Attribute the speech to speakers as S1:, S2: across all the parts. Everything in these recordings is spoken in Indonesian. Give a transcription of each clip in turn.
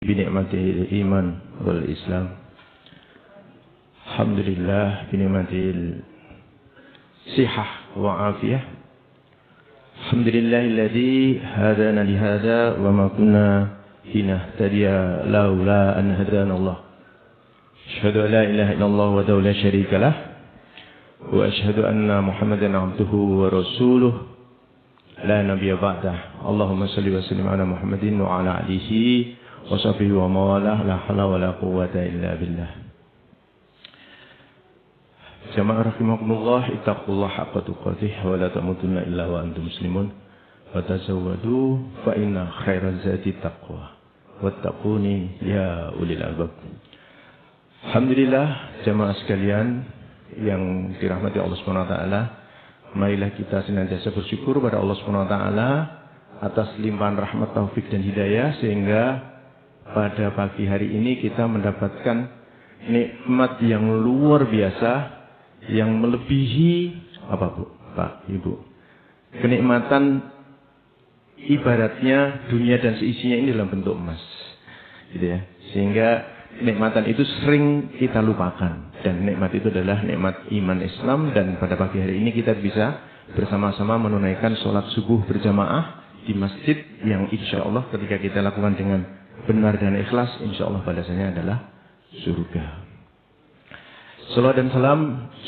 S1: Binikmatil iman wal islam. Alhamdulillah binikmatil sihah wa afiyah. Alhamdulillahilladzi hadana lihada wa ma kunna linahtadiya laula an hadana Allah. Asyhadu an la ilaha illallah wa la syarika lah wa asyhadu anna Muhammadan abduhu wa rasuluh la nabiyya ba'dah. Allahumma shalli wa sallim ala Muhammadin wa ala alihi wa sahbihi wa mawalah, la haula wa la quwwata illa billah. Jamaah rahimakumullah, ittaqullaha haqqa tuqatih wa la tamutunna illa wa antum muslimun wa tazawwadu fa inna khairaz zati taqwa wattaquni ya ulil albab. Alhamdulillah jamaah sekalian yang dirahmati Allah Subhanahu wa taala, marilah kita senantiasa bersyukur pada Allah Subhanahu wa taala atas limpahan rahmat, taufik dan hidayah, sehingga pada pagi hari ini kita mendapatkan nikmat yang luar biasa, yang melebihi apa Bu, Pak, Ibu? Kenikmatan ibaratnya dunia dan seisinya ini dalam bentuk emas, gitu ya. Sehingga kenikmatan itu sering kita lupakan, dan nikmat itu adalah nikmat iman Islam. Dan pada pagi hari ini kita bisa bersama-sama menunaikan sholat subuh berjamaah di masjid yang insya Allah ketika kita lakukan dengan benar dan ikhlas, insya Allah balasannya adalah surga. Salawat dan salam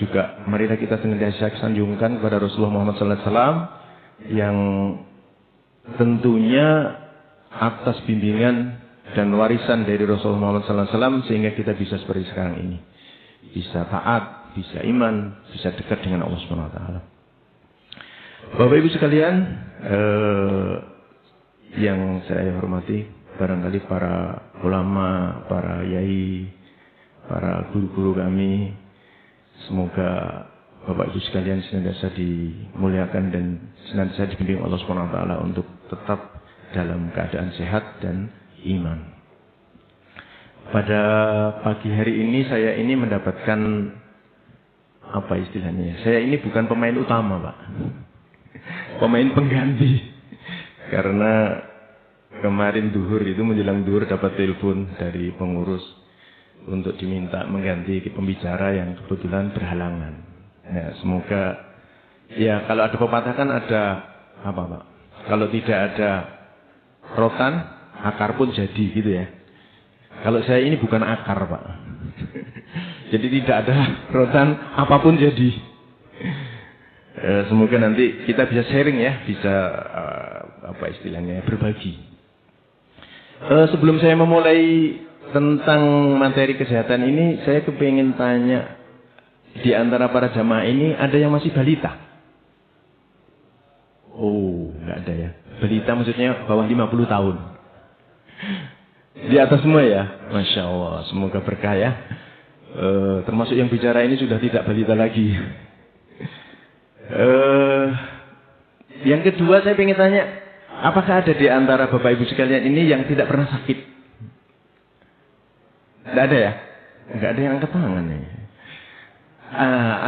S1: juga marilah kita senantiasa sanjungkan kepada Rasulullah Muhammad SAW, yang tentunya atas bimbingan dan warisan dari Rasulullah Muhammad SAW sehingga kita bisa seperti sekarang ini, bisa taat, bisa iman, bisa dekat dengan Allah Subhanahu wa taala. Bapak Ibu sekalian yang saya hormati, barangkali para ulama, para yai, para guru-guru kami, semoga Bapak Ibu sekalian senantiasa dimuliakan dan senantiasa dibimbing Allah Subhanahu wa taala untuk tetap dalam keadaan sehat dan iman. Pada pagi hari ini saya ini mendapatkan apa istilahnya? Saya ini bukan pemain utama, Pak. Pemain pengganti. Karena kemarin duhur itu menjelang duhur dapat telepon dari pengurus untuk diminta mengganti pembicara yang kebetulan berhalangan. Ya, semoga ya kalau ada pepatah kan ada apa Pak? Kalau tidak ada rotan, akar pun jadi, gitu ya. Kalau saya ini bukan akar Pak. Jadi tidak ada rotan, apapun jadi. Semoga nanti kita bisa sharing ya, bisa apa istilahnya, berbagi. Sebelum saya memulai tentang materi kesehatan ini, saya kepingin tanya, di antara para jamaah ini ada yang masih balita? Oh, nggak ada ya. Balita maksudnya bawah 50 tahun. Di atas semua ya? Masya Allah, semoga berkah ya. Termasuk yang bicara ini sudah tidak balita lagi. Yang kedua saya ingin tanya, apakah ada di antara Bapak Ibu sekalian ini yang tidak pernah sakit? Tidak ada ya? Enggak ada yang angkat tangan ya.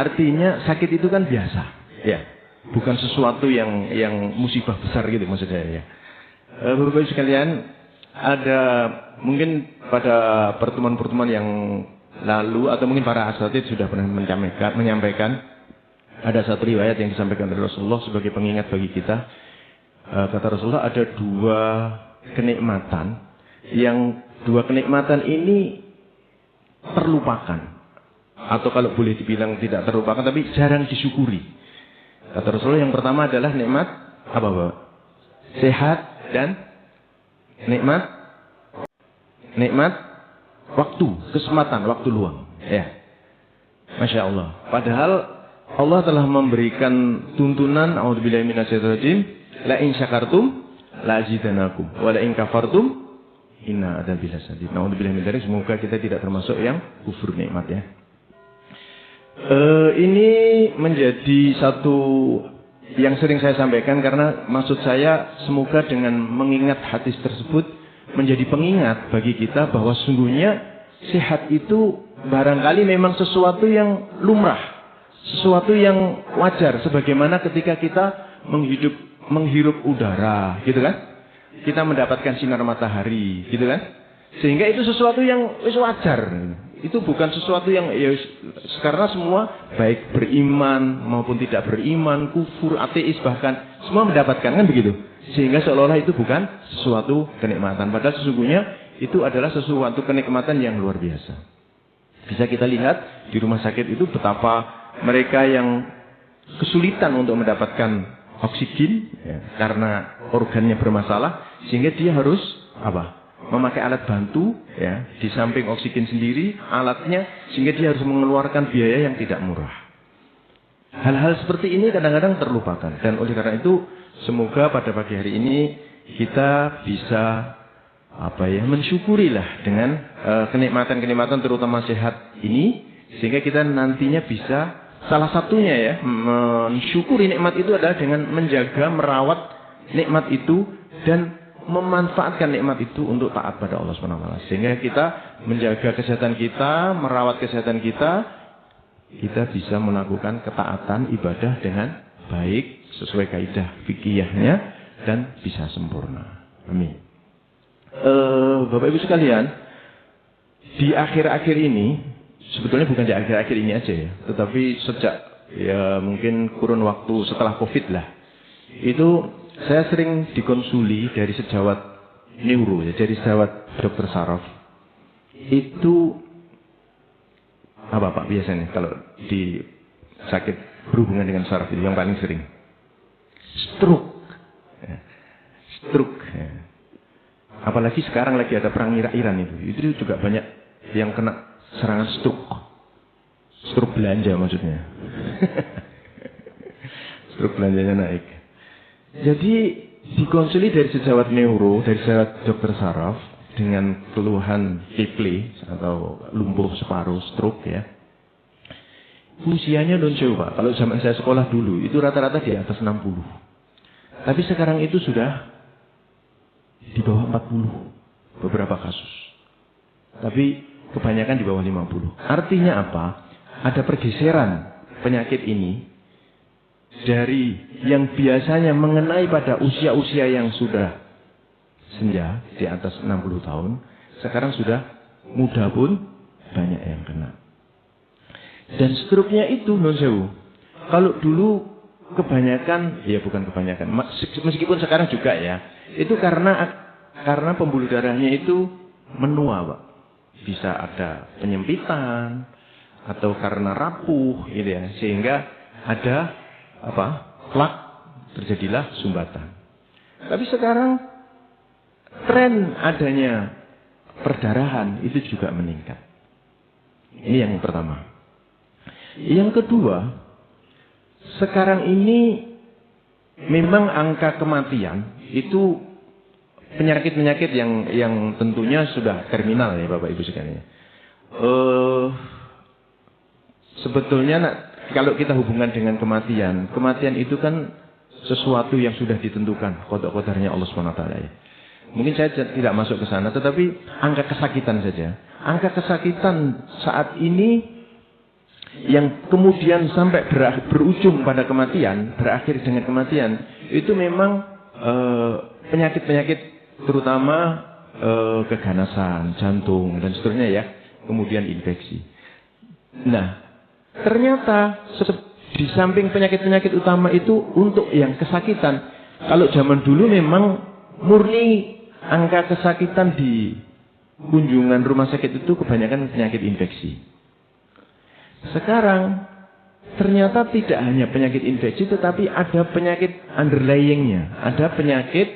S1: Artinya sakit itu kan biasa, ya, bukan sesuatu yang musibah besar gitu maksud saya ya. Bapak Ibu sekalian, ada mungkin pada pertemuan-pertemuan yang lalu atau mungkin para asatidz sudah pernah menyampaikan. Ada satu riwayat yang disampaikan oleh Rasulullah sebagai pengingat bagi kita. Kata Rasulullah, ada dua kenikmatan, yang dua kenikmatan ini terlupakan, atau kalau boleh dibilang tidak terlupakan tapi jarang disyukuri. Kata Rasulullah, yang pertama adalah nikmat apa Bapak? Sehat dan nikmat waktu, kesempatan, waktu luang. Ya, Masya Allah. Padahal Allah telah memberikan tuntunan, a'udzubillahi minasyaitonir rajim, la in syakartum la azidanakum wa la in kafartum inna adzabi lasyadid. Na'udzubillahi min dzalik. Semoga kita tidak termasuk yang kufur nikmat ya. Ini menjadi satu yang sering saya sampaikan, karena maksud saya semoga dengan mengingat hadis tersebut menjadi pengingat bagi kita bahwa sungguhnya sehat itu barangkali memang sesuatu yang lumrah, sesuatu yang wajar, sebagaimana ketika kita menghirup udara, gitu kan? Kita mendapatkan sinar matahari, gitu kan? Sehingga itu sesuatu yang wajar. Itu bukan sesuatu yang ya, karena semua baik beriman maupun tidak beriman, kufur, ateis bahkan semua mendapatkan kan begitu. Sehingga seolah-olah itu bukan sesuatu kenikmatan. Padahal sesungguhnya itu adalah sesuatu kenikmatan yang luar biasa. Bisa kita lihat di rumah sakit itu betapa mereka yang kesulitan untuk mendapatkan oksigen ya, karena organnya bermasalah sehingga dia harus memakai alat bantu ya, di samping oksigen sendiri alatnya sehingga dia harus mengeluarkan biaya yang tidak murah. Hal-hal seperti ini kadang-kadang terlupakan dan oleh karena itu semoga pada pagi hari ini kita bisa mensyukurilah dengan kenikmatan-kenikmatan terutama sehat ini sehingga kita nantinya bisa salah satunya ya mensyukuri nikmat itu adalah dengan menjaga merawat nikmat itu dan memanfaatkan nikmat itu untuk taat pada Allah SWT. Sehingga kita menjaga kesehatan kita, merawat kesehatan kita, kita bisa melakukan ketaatan ibadah dengan baik sesuai kaidah fikihnya dan bisa sempurna. Amin. Bapak Ibu sekalian, di akhir-akhir ini, sebetulnya bukan di akhir-akhir ini aja ya, tetapi sejak ya mungkin kurun waktu setelah COVID lah, itu saya sering dikonsuli dari sejawat neuro, ya, dari sejawat dokter saraf. Itu apa Pak biasanya kalau di sakit berhubungan dengan saraf itu yang paling sering? Stroke. Ya. Stroke. Ya. Apalagi sekarang lagi ada perang Iran itu juga banyak yang kena serangan stroke. Stroke belanja maksudnya. Stroke belanjanya naik. Jadi dikonsuli dari sejawat neuro, dari sejawat dokter saraf dengan keluhan Kipli atau lumpuh separuh stroke ya. Usianya non jauh Pak. Kalau zaman saya sekolah dulu itu rata-rata di atas 60. Tapi sekarang itu sudah di bawah 40 beberapa kasus. Tapi kebanyakan di bawah 50. Artinya apa? Ada pergeseran penyakit ini dari yang biasanya mengenai pada usia-usia yang sudah senja di atas 60 tahun, sekarang sudah muda pun banyak yang kena. Dan stroke-nya itu non sewu. Kalau dulu kebanyakan, ya bukan kebanyakan, meskipun sekarang juga ya, itu karena pembuluh darahnya itu menua Pak. Bisa ada penyempitan atau karena rapuh gitu ya, sehingga ada plak, terjadilah sumbatan. Tapi sekarang tren adanya perdarahan itu juga meningkat. Ini yang pertama. Yang kedua, sekarang ini memang angka kematian itu penyakit-penyakit yang tentunya sudah terminal ya Bapak Ibu sekalian. Sebetulnya kalau kita hubungan dengan kematian itu kan sesuatu yang sudah ditentukan qada-qadarnya Allah SWT ya. Mungkin saya tidak masuk ke sana, tetapi angka kesakitan saja. Angka kesakitan saat ini yang kemudian sampai berujung pada kematian, berakhir dengan kematian, itu memang penyakit-penyakit terutama keganasan, jantung dan seterusnya ya, kemudian infeksi. Nah, ternyata di samping penyakit-penyakit utama itu untuk yang kesakitan, kalau zaman dulu memang murni angka kesakitan di kunjungan rumah sakit itu kebanyakan penyakit infeksi. Sekarang ternyata tidak hanya penyakit infeksi tetapi ada penyakit underlyingnya, ada penyakit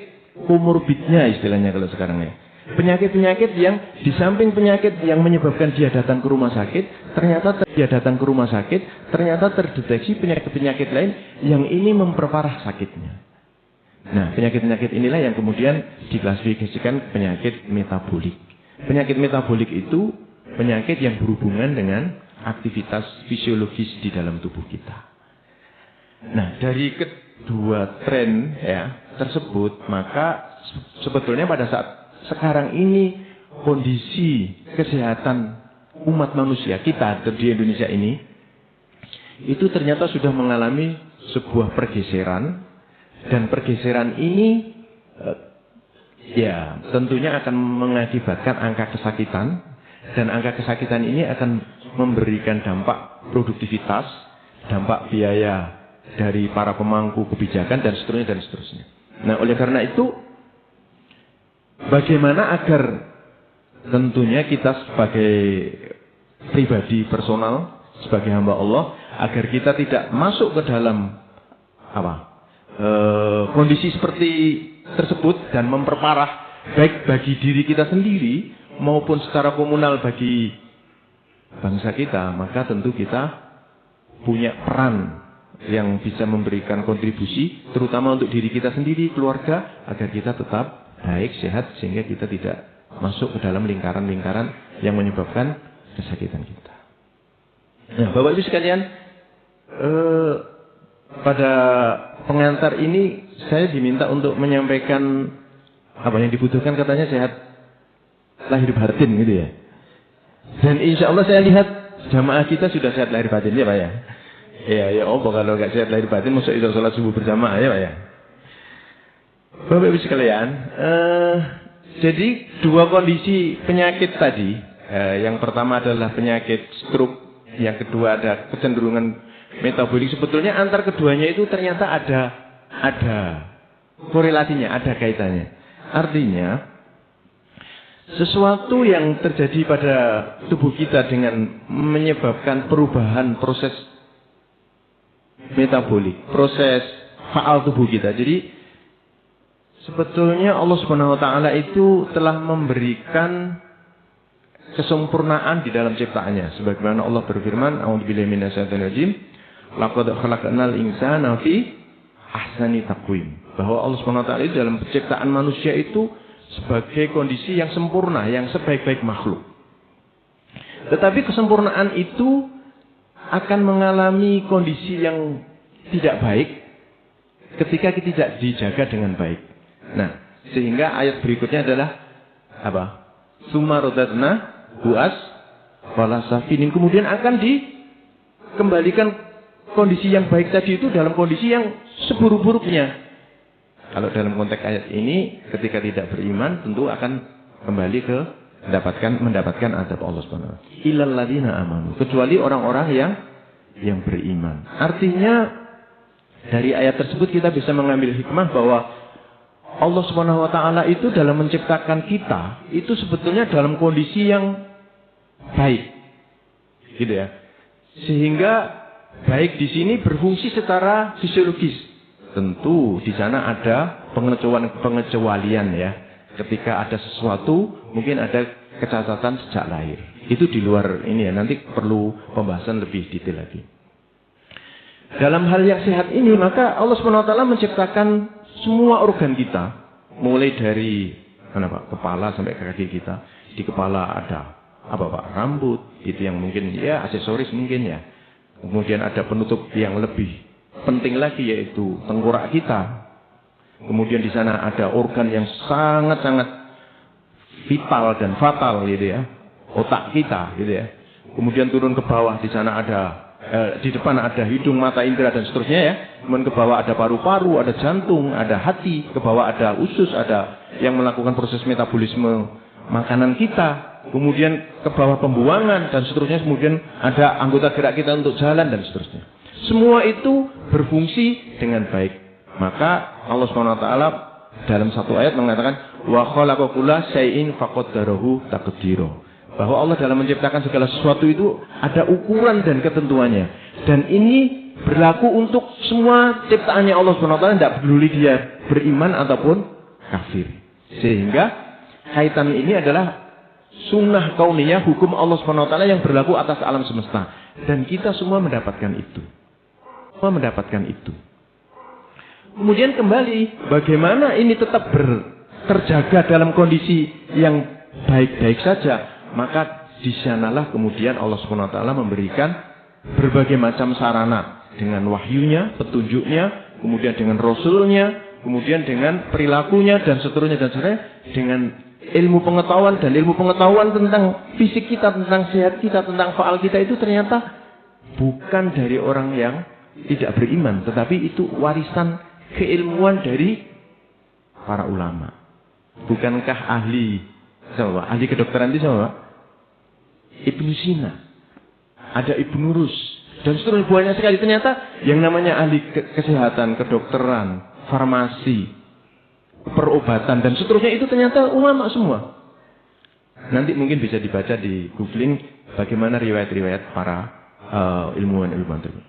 S1: komorbidnya istilahnya kalau sekarang ya. Penyakit-penyakit yang di samping penyakit yang menyebabkan dia datang ke rumah sakit, ternyata dia datang ke rumah sakit, ternyata terdeteksi penyakit-penyakit lain yang ini memperparah sakitnya. Nah, penyakit-penyakit inilah yang kemudian diklasifikasikan penyakit metabolik. Penyakit metabolik itu penyakit yang berhubungan dengan aktivitas fisiologis di dalam tubuh kita. Nah, dari kedua tren ya tersebut, maka sebetulnya pada saat sekarang ini kondisi kesehatan umat manusia kita di Indonesia ini itu ternyata sudah mengalami sebuah pergeseran, dan pergeseran ini Ya, tentunya akan mengakibatkan angka kesakitan, dan angka kesakitan ini akan memberikan dampak produktivitas, dampak biaya dari para pemangku kebijakan dan seterusnya dan seterusnya. Nah, oleh karena itu bagaimana agar tentunya kita sebagai pribadi personal, sebagai hamba Allah, agar kita tidak masuk ke dalam kondisi seperti tersebut dan memperparah baik bagi diri kita sendiri maupun secara komunal bagi bangsa kita, maka tentu kita punya peran yang bisa memberikan kontribusi terutama untuk diri kita sendiri, keluarga, agar kita tetap baik, sehat, sehingga kita tidak masuk ke dalam lingkaran-lingkaran yang menyebabkan kesakitan kita. Nah, Bapak Ibu sekalian, pada pengantar ini saya diminta untuk menyampaikan apa yang dibutuhkan, katanya sehat lahir batin gitu ya. Dan insya Allah saya lihat jamaah kita sudah sehat lahir batin ya Pak ya. Ya kalau nggak sehat lahir batin masuk itu sholat subuh berjamaah ya Pak ya. Bapak Ibu sekalian, jadi dua kondisi penyakit tadi, yang pertama adalah penyakit stroke, yang kedua ada kecenderungan metabolik. Sebetulnya antar keduanya itu ternyata ada korelasinya, ada kaitannya. Artinya sesuatu yang terjadi pada tubuh kita dengan menyebabkan perubahan proses metabolik, proses faal tubuh kita. Jadi sebetulnya Allah Subhanahu wa taala itu telah memberikan kesempurnaan di dalam ciptaannya. Sebagaimana Allah berfirman, "A'udzubillahi minasyaitonir rajim, laqad khalaqnal insana fi ahsani taqwim." Bahwa Allah Subhanahu wa taala itu dalam penciptaan manusia itu sebagai kondisi yang sempurna, yang sebaik-baik makhluk. Tetapi kesempurnaan itu akan mengalami kondisi yang tidak baik ketika kita tidak dijaga dengan baik. Nah, sehingga ayat berikutnya adalah apa? Summa radadna buas wala safinin. Kemudian akan dikembalikan kondisi yang baik tadi itu dalam kondisi yang seburuk-buruknya. Kalau dalam konteks ayat ini, ketika tidak beriman tentu akan kembali ke mendapatkan azab Allah Subhanahu wa taala. Illal ladzina amanu, kecuali orang-orang yang beriman. Artinya dari ayat tersebut kita bisa mengambil hikmah bahwa Allah Subhanahu wa taala itu dalam menciptakan kita itu sebetulnya dalam kondisi yang baik. Gitu ya. Sehingga baik di sini berfungsi secara fisiologis. Tentu di sana ada pengecualian ya. Ketika ada sesuatu mungkin ada kecacatan sejak lahir. Itu di luar ini ya, nanti perlu pembahasan lebih detail lagi. Dalam hal yang sehat ini maka Allah SWT menciptakan semua organ kita, mulai dari kepala sampai ke kaki kita. Di kepala ada rambut, itu yang mungkin ya aksesoris mungkin ya. Kemudian ada penutup yang lebih penting lagi yaitu tengkorak kita. Kemudian di sana ada organ yang sangat-sangat vital dan fatal gitu ya, otak kita gitu ya. Kemudian turun ke bawah, di sana ada di depan ada hidung, mata, indera dan seterusnya ya. Kemudian ke bawah ada paru-paru, ada jantung, ada hati, ke bawah ada usus, ada yang melakukan proses metabolisme makanan kita. Kemudian ke bawah pembuangan dan seterusnya. Kemudian ada anggota gerak kita untuk jalan dan seterusnya. Semua itu berfungsi dengan baik. Maka Allah SWT dalam satu ayat mengatakan wa khalaqa kulla syai'in faqaddarahu taqdira. Bahwa Allah dalam menciptakan segala sesuatu itu ada ukuran dan ketentuannya. Dan ini berlaku untuk semua ciptaannya Allah SWT, tidak peduli dia beriman ataupun kafir. Sehingga kaitan ini adalah sunnah kauniyah, hukum Allah SWT yang berlaku atas alam semesta. Dan kita semua mendapatkan itu. Kemudian kembali, bagaimana ini tetap terjaga dalam kondisi yang baik-baik saja. Maka di sanalah kemudian Allah SWT memberikan berbagai macam sarana. Dengan wahyunya, petunjuknya, kemudian dengan rasulnya, kemudian dengan perilakunya dan seterusnya. Dengan ilmu pengetahuan tentang fisik kita, tentang sehat kita, tentang faal kita itu ternyata bukan dari orang yang tidak beriman, tetapi itu warisan keilmuan dari para ulama. Bukankah ahli kedokteran itu sama Pak? Ibnu Sina, ada Ibnu Rus, dan seterusnya banyak sekali. Ternyata yang namanya ahli kesehatan, kedokteran, farmasi, perobatan, dan seterusnya itu ternyata ulama semua. Nanti mungkin bisa dibaca di googling bagaimana riwayat-riwayat para ilmuwan-ilmuwan tersebut.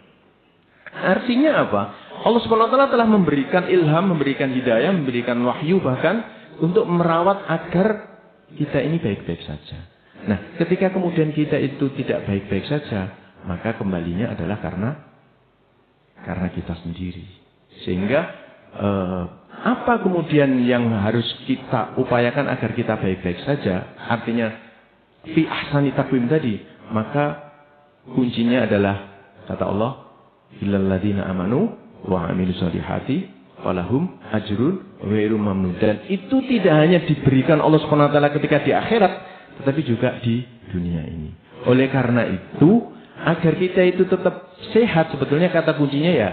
S1: Artinya apa? Allah Subhanahu wa taala telah memberikan ilham, memberikan hidayah, memberikan wahyu bahkan untuk merawat agar kita ini baik-baik saja. Nah, ketika kemudian kita itu tidak baik-baik saja, maka kembalinya adalah karena kita sendiri. Sehingga apa kemudian yang harus kita upayakan agar kita baik-baik saja? Artinya fi ahsani taqwim tadi, maka kuncinya adalah kata Allah, illal ladzina amanu wa amilus solihati walahum ajrun ghairu mamnun. Dan itu tidak hanya diberikan Allah Subhanahu wa taala ketika di akhirat, tetapi juga di dunia ini. Oleh karena itu, agar kita itu tetap sehat, sebetulnya kata kuncinya ya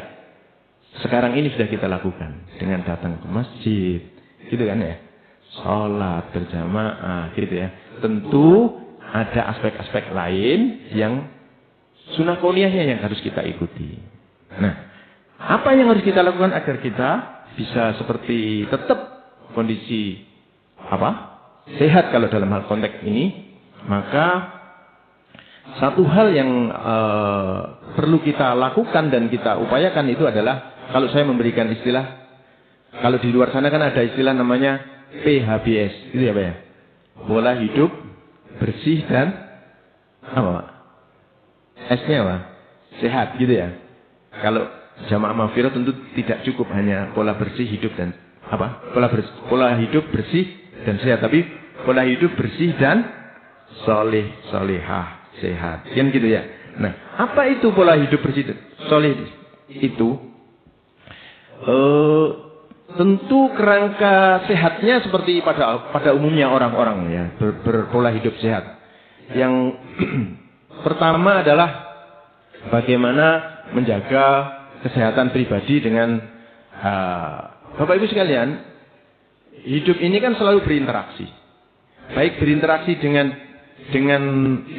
S1: sekarang ini sudah kita lakukan dengan datang ke masjid, gitu kan ya, sholat berjamaah, gitu ya. Tentu ada aspek-aspek lain yang sunnah kauniyahnya yang harus kita ikuti. Nah, apa yang harus kita lakukan agar kita bisa seperti tetap kondisi sehat kalau dalam hal konteks ini? Maka satu hal yang perlu kita lakukan dan kita upayakan itu adalah, kalau saya memberikan istilah, kalau di luar sana kan ada istilah namanya PHBS, itu ya Pak ya? Pola hidup bersih dan apa? S-nya apa? Sehat, gitu ya. Kalau jamaah maghfirah tentu tidak cukup hanya pola bersih hidup dan pola hidup bersih dan sehat, tapi pola hidup bersih dan solehah, sehat, kan gitu ya. Nah, apa itu pola hidup bersih dan soleh itu? Tentu kerangka sehatnya seperti pada umumnya orang-orang ya, berpola hidup sehat. Yang pertama adalah bagaimana menjaga kesehatan pribadi dengan Bapak Ibu sekalian. Hidup ini kan selalu berinteraksi, baik berinteraksi dengan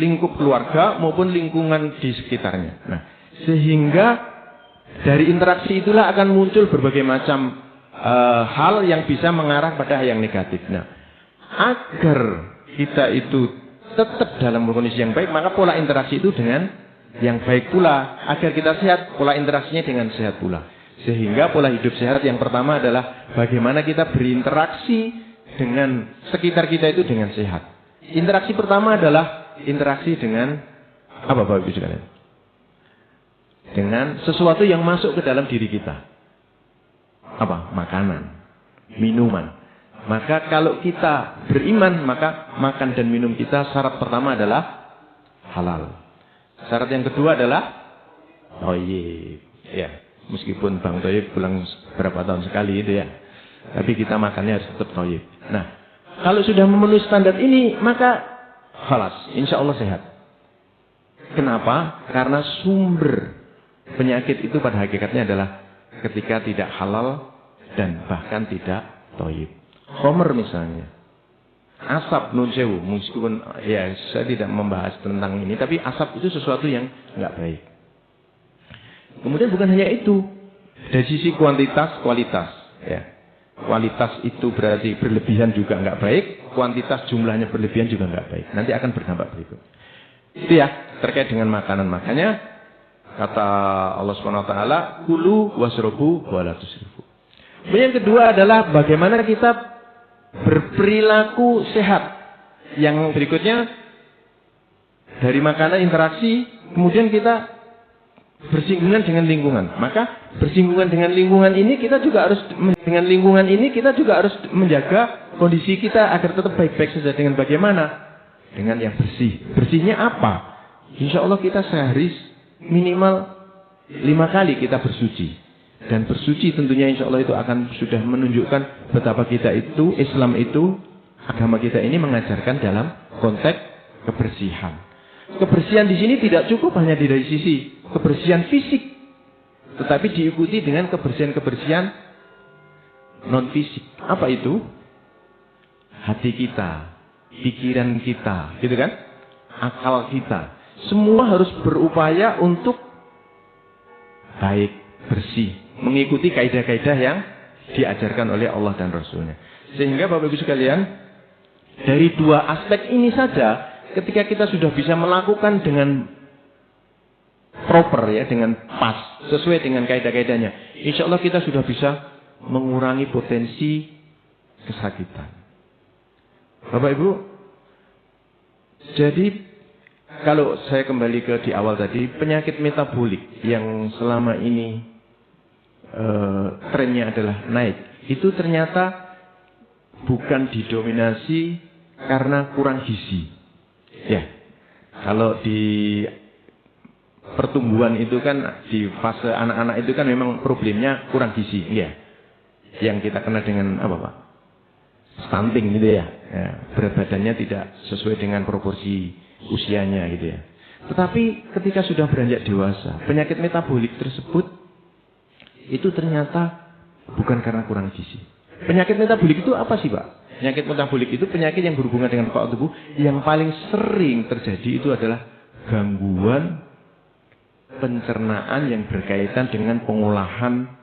S1: lingkup keluarga maupun lingkungan di sekitarnya. Nah, sehingga dari interaksi itulah akan muncul berbagai macam hal yang bisa mengarah pada yang negatif. Nah, agar kita itu tetap dalam kondisi yang baik, maka pola interaksi itu dengan yang baik pula. Agar kita sehat, pola interaksinya dengan sehat pula. Sehingga pola hidup sehat yang pertama adalah bagaimana kita berinteraksi dengan sekitar kita itu dengan sehat. Interaksi pertama adalah interaksi dengan apa Bapak Ibu sekalian? Dengan sesuatu yang masuk ke dalam diri kita. Apa? Makanan, minuman. Maka kalau kita beriman, maka makan dan minum kita syarat pertama adalah halal. Syarat yang kedua adalah thayyib. Ya, meskipun Bang Thayyib pulang berapa tahun sekali itu ya, tapi kita makannya harus tetap thayyib. Nah, kalau sudah memenuhi standar ini, maka khalas, insya Allah sehat. Kenapa? Karena sumber penyakit itu pada hakikatnya adalah ketika tidak halal dan bahkan tidak thayyib. Khamr misalnya, asap nun sewu, meskipun ya saya tidak membahas tentang ini, tapi asap itu sesuatu yang nggak baik. Kemudian bukan hanya itu, dari sisi kuantitas, kualitas, ya. Kualitas itu berarti berlebihan juga nggak baik, kuantitas jumlahnya berlebihan juga nggak baik. Nanti akan berdampak berikut. Itu ya terkait dengan makanan. Makanya kata Allah Subhanahu Wa Taala, kulu wasrobu wala tusrifu. Yang kedua adalah bagaimana kita berperilaku sehat. Yang berikutnya dari makanan interaksi, kemudian kita bersinggungan dengan lingkungan. Maka bersinggungan dengan lingkungan ini kita juga harus menjaga kondisi kita agar tetap baik-baik saja. Dengan bagaimana? Dengan yang bersih. Bersihnya apa? Insya Allah kita sehari minimal 5 kali kita bersuci. Dan bersuci tentunya insya Allah itu akan sudah menunjukkan betapa kita itu, Islam itu, agama kita ini mengajarkan dalam konteks kebersihan. Kebersihan di sini tidak cukup hanya dari sisi kebersihan fisik, tetapi diikuti dengan kebersihan-kebersihan non fisik. Apa itu? hati kita, pikiran kita, gitu kan? Akal kita. Semua harus berupaya untuk baik, bersih, mengikuti kaidah-kaidah yang diajarkan oleh Allah dan Rasulnya. Sehingga Bapak Ibu sekalian, dari dua aspek ini saja, ketika kita sudah bisa melakukan dengan proper ya, dengan pas, sesuai dengan kaidah-kaidahnya, insya Allah kita sudah bisa mengurangi potensi kesakitan. Bapak Ibu, jadi kalau saya kembali ke di awal tadi, penyakit metabolik yang selama ini trennya adalah naik, itu ternyata bukan didominasi karena kurang gizi. Ya, kalau di pertumbuhan itu kan di fase anak-anak itu kan memang problemnya kurang gizi, ya. Yang kita kenal dengan apa, Pak? Stunting gitu ya. Berat badannya tidak sesuai dengan proporsi usianya gitu ya. Tetapi ketika sudah beranjak dewasa, penyakit metabolik tersebut itu ternyata bukan karena kurang gizi. Penyakit metabolik itu apa sih, Pak? Penyakit metabolik itu penyakit yang berhubungan dengan keuangan tubuh yang paling sering terjadi itu adalah gangguan pencernaan yang berkaitan dengan pengolahan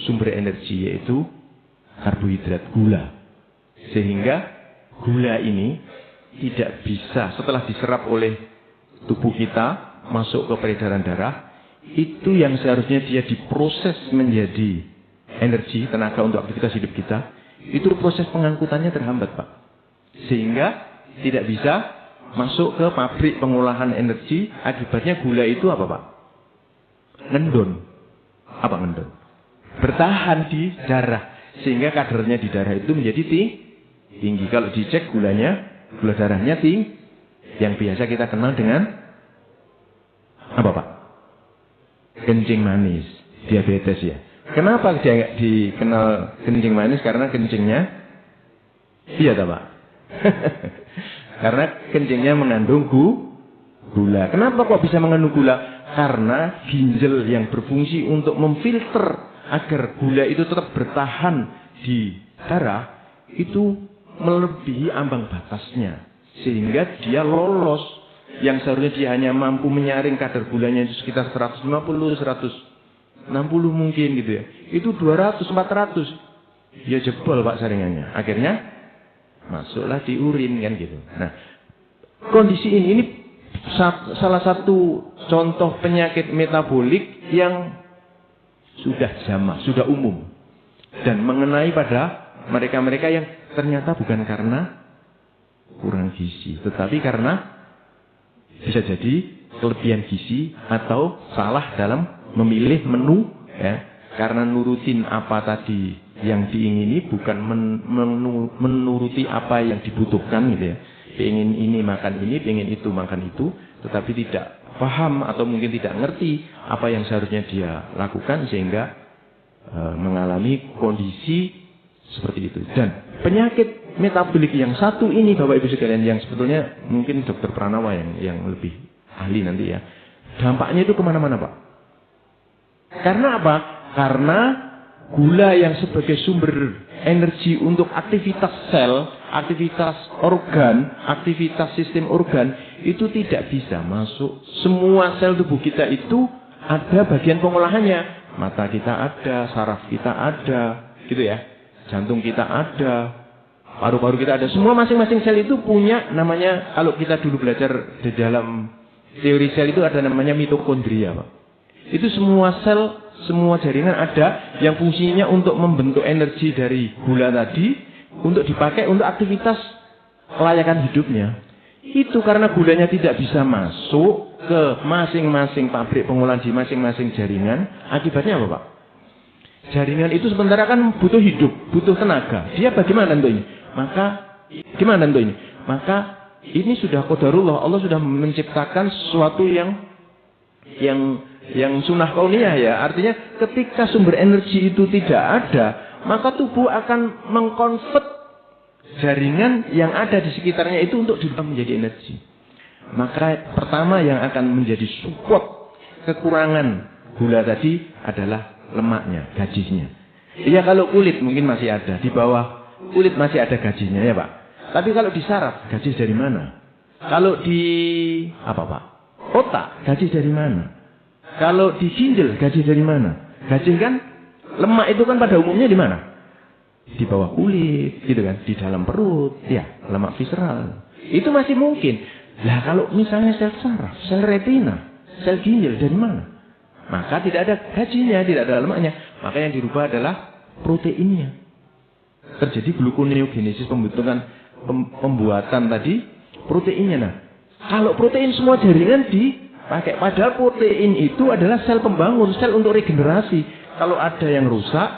S1: sumber energi, yaitu karbohidrat, gula. Sehingga gula ini tidak bisa setelah diserap oleh tubuh kita masuk ke peredaran darah, itu yang seharusnya dia diproses menjadi energi, tenaga untuk aktivitas hidup kita, itu proses pengangkutannya terhambat, Pak. Sehingga tidak bisa masuk ke pabrik pengolahan energi. Akibatnya gula itu apa, Pak? Ngendon. Apa ngendon? Bertahan di darah. Sehingga kadarnya di darah itu menjadi tinggi. Kalau dicek gulanya, gula darahnya tinggi. Yang biasa kita kenal dengan apa, Pak? Kencing manis, diabetes ya. Kenapa dia dikenal kencing manis? Karena kencingnya, iya tak, Pak? Karena kencingnya mengandung gula. Kenapa kok bisa mengandung gula? Karena ginjal yang berfungsi untuk memfilter agar gula itu tetap bertahan di darah itu melebihi ambang batasnya, sehingga dia lolos. Yang seharusnya dia hanya mampu menyaring kadar gulanya itu sekitar 150, 160 mungkin gitu ya. Itu 200, 400. Ya jebol, Pak, saringannya. Akhirnya masuklah di urin kan gitu. Nah, kondisi ini salah satu contoh penyakit metabolik yang sudah jamak, sudah umum. Dan mengenai pada mereka-mereka yang ternyata bukan karena kurang gizi, tetapi karena bisa jadi kelebihan gizi atau salah dalam memilih menu ya, karena nurutin apa tadi yang diingini, bukan menuruti apa yang dibutuhkan gitu ya. Pengen ini makan ini, pengen itu makan itu, tetapi tidak paham atau mungkin tidak ngerti apa yang seharusnya dia lakukan, sehingga mengalami kondisi seperti itu. Dan penyakit metabolik yang satu ini, Bapak Ibu sekalian, yang sebetulnya mungkin Dokter Pranawa yang lebih ahli nanti ya, dampaknya itu kemana-mana, Pak. Karena apa? Karena gula yang sebagai sumber energi untuk aktivitas sel, aktivitas organ, aktivitas sistem organ, itu tidak bisa masuk. Semua sel tubuh kita itu ada bagian pengolahannya. Mata kita ada, saraf kita ada, gitu ya. Jantung kita ada, paru-paru kita ada. Semua masing-masing sel itu punya namanya, kalau kita dulu belajar di dalam teori sel itu ada namanya mitokondria, Pak. Itu semua sel, semua jaringan ada yang fungsinya untuk membentuk energi dari gula tadi untuk dipakai untuk aktivitas kelayakan hidupnya. Itu karena gulanya tidak bisa masuk ke masing-masing pabrik pengolahan di masing-masing jaringan. Akibatnya apa, Pak? Jaringan itu sementara kan butuh hidup, butuh tenaga. Dia bagaimana tentu ini? Maka ini sudah qadarullah. Allah sudah menciptakan sesuatu yang sunnah kauniyah ya. Artinya ketika sumber energi itu tidak ada, maka tubuh akan mengkonvert jaringan yang ada di sekitarnya itu untuk dirubah menjadi energi. Maka pertama yang akan menjadi support kekurangan gula tadi adalah lemaknya, gajinya. Iya, kalau kulit mungkin masih ada, di bawah kulit masih ada gajinya ya, Pak. Tapi kalau di saraf, gaji dari mana? Kalau di apa Pak? Otak, gaji dari mana? Kalau di ginjal, gaji dari mana? Gaji kan lemak itu kan pada umumnya di mana? Di bawah kulit, gitu kan? Di dalam perut, ya, lemak visceral. Itu masih mungkin. Lah kalau misalnya sel saraf, sel retina, sel ginjal dari mana? Maka tidak ada gajinya, tidak ada lemaknya. Maka yang dirubah adalah proteinnya. Terjadi gluconeogenesis, pembuatan tadi proteinnya. Nah, kalau protein semua jaringan dipakai, padahal protein itu adalah sel pembangun, sel untuk regenerasi. Kalau ada yang rusak,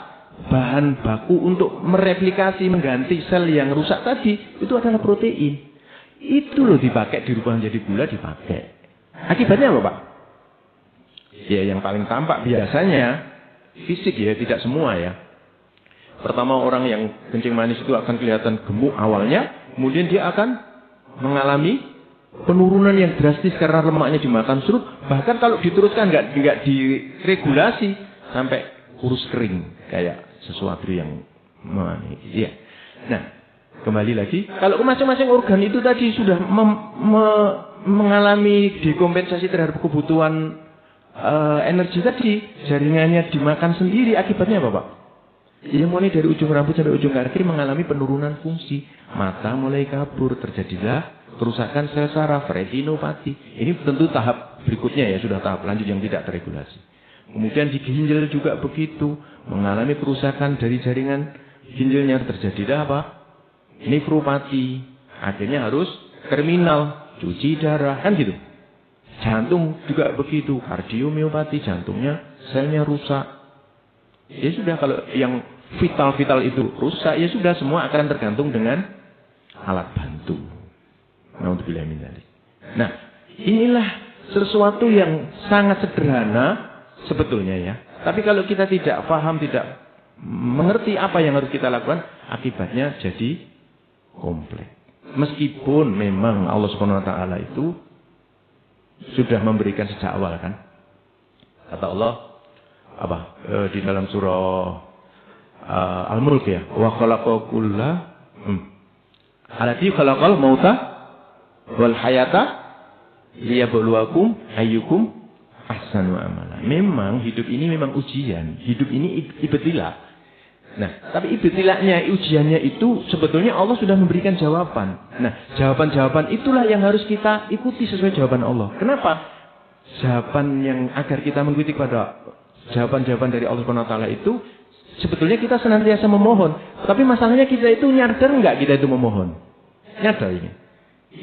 S1: bahan baku untuk mereplikasi, mengganti sel yang rusak tadi, itu adalah protein. Itu loh dipakai, dirubah menjadi gula, dipakai. Akibatnya apa Pak? Ya yang paling tampak biasanya fisik ya, tidak semua ya. Pertama orang yang kencing manis itu akan kelihatan gemuk awalnya, kemudian dia akan mengalami penurunan yang drastis karena lemaknya dimakan surut. Bahkan kalau diteruskan nggak diregulasi sampai kurus kering kayak sesuatu yang ya. Nah kembali lagi, kalau masing-masing organ itu tadi sudah mengalami dekompensasi terhadap kebutuhan energi tadi, jaringannya dimakan sendiri, akibatnya apa Pak? Ya mulai dari ujung rambut sampai ujung kaki mengalami penurunan fungsi. Mata mulai kabur, terjadilah kerusakan sel saraf, retinopati. Ini tentu tahap berikutnya ya, sudah tahap lanjut yang tidak terregulasi. Kemudian di ginjal juga begitu, mengalami kerusakan dari jaringan ginjalnya, terjadilah apa? Nefropati. Akhirnya harus terminal, cuci darah, kan gitu. Jantung juga begitu, kardiomiopati, jantungnya selnya rusak. Ya sudah, kalau yang vital-vital itu rusak, ya sudah semua akan tergantung dengan alat bantu. Nah, inilah sesuatu yang sangat sederhana sebetulnya ya. Tapi kalau kita tidak paham, tidak mengerti apa yang harus kita lakukan, akibatnya jadi kompleks. Meskipun memang Allah Subhanahu wa taala itu sudah memberikan sejak awal kan. Kata Allah di dalam surah Al-Mulk ya, wa khalaqa kulla allati khalaqal mauta wal hayata liyabluwakum ayyukum ahsanu amala. Memang hidup ini memang ujian, hidup ini ibtilah. Nah, tapi ibtilanya, ujiannya itu sebetulnya Allah sudah memberikan jawaban. Nah, jawaban-jawaban itulah yang harus kita ikuti sesuai jawaban Allah. Kenapa? Jawaban yang agar kita mengikuti pada jawaban-jawaban dari Allah Subhanahu wa taala itu sebetulnya kita senantiasa memohon. Tapi masalahnya kita itu nyadar enggak kita itu memohon? Nyadar ini.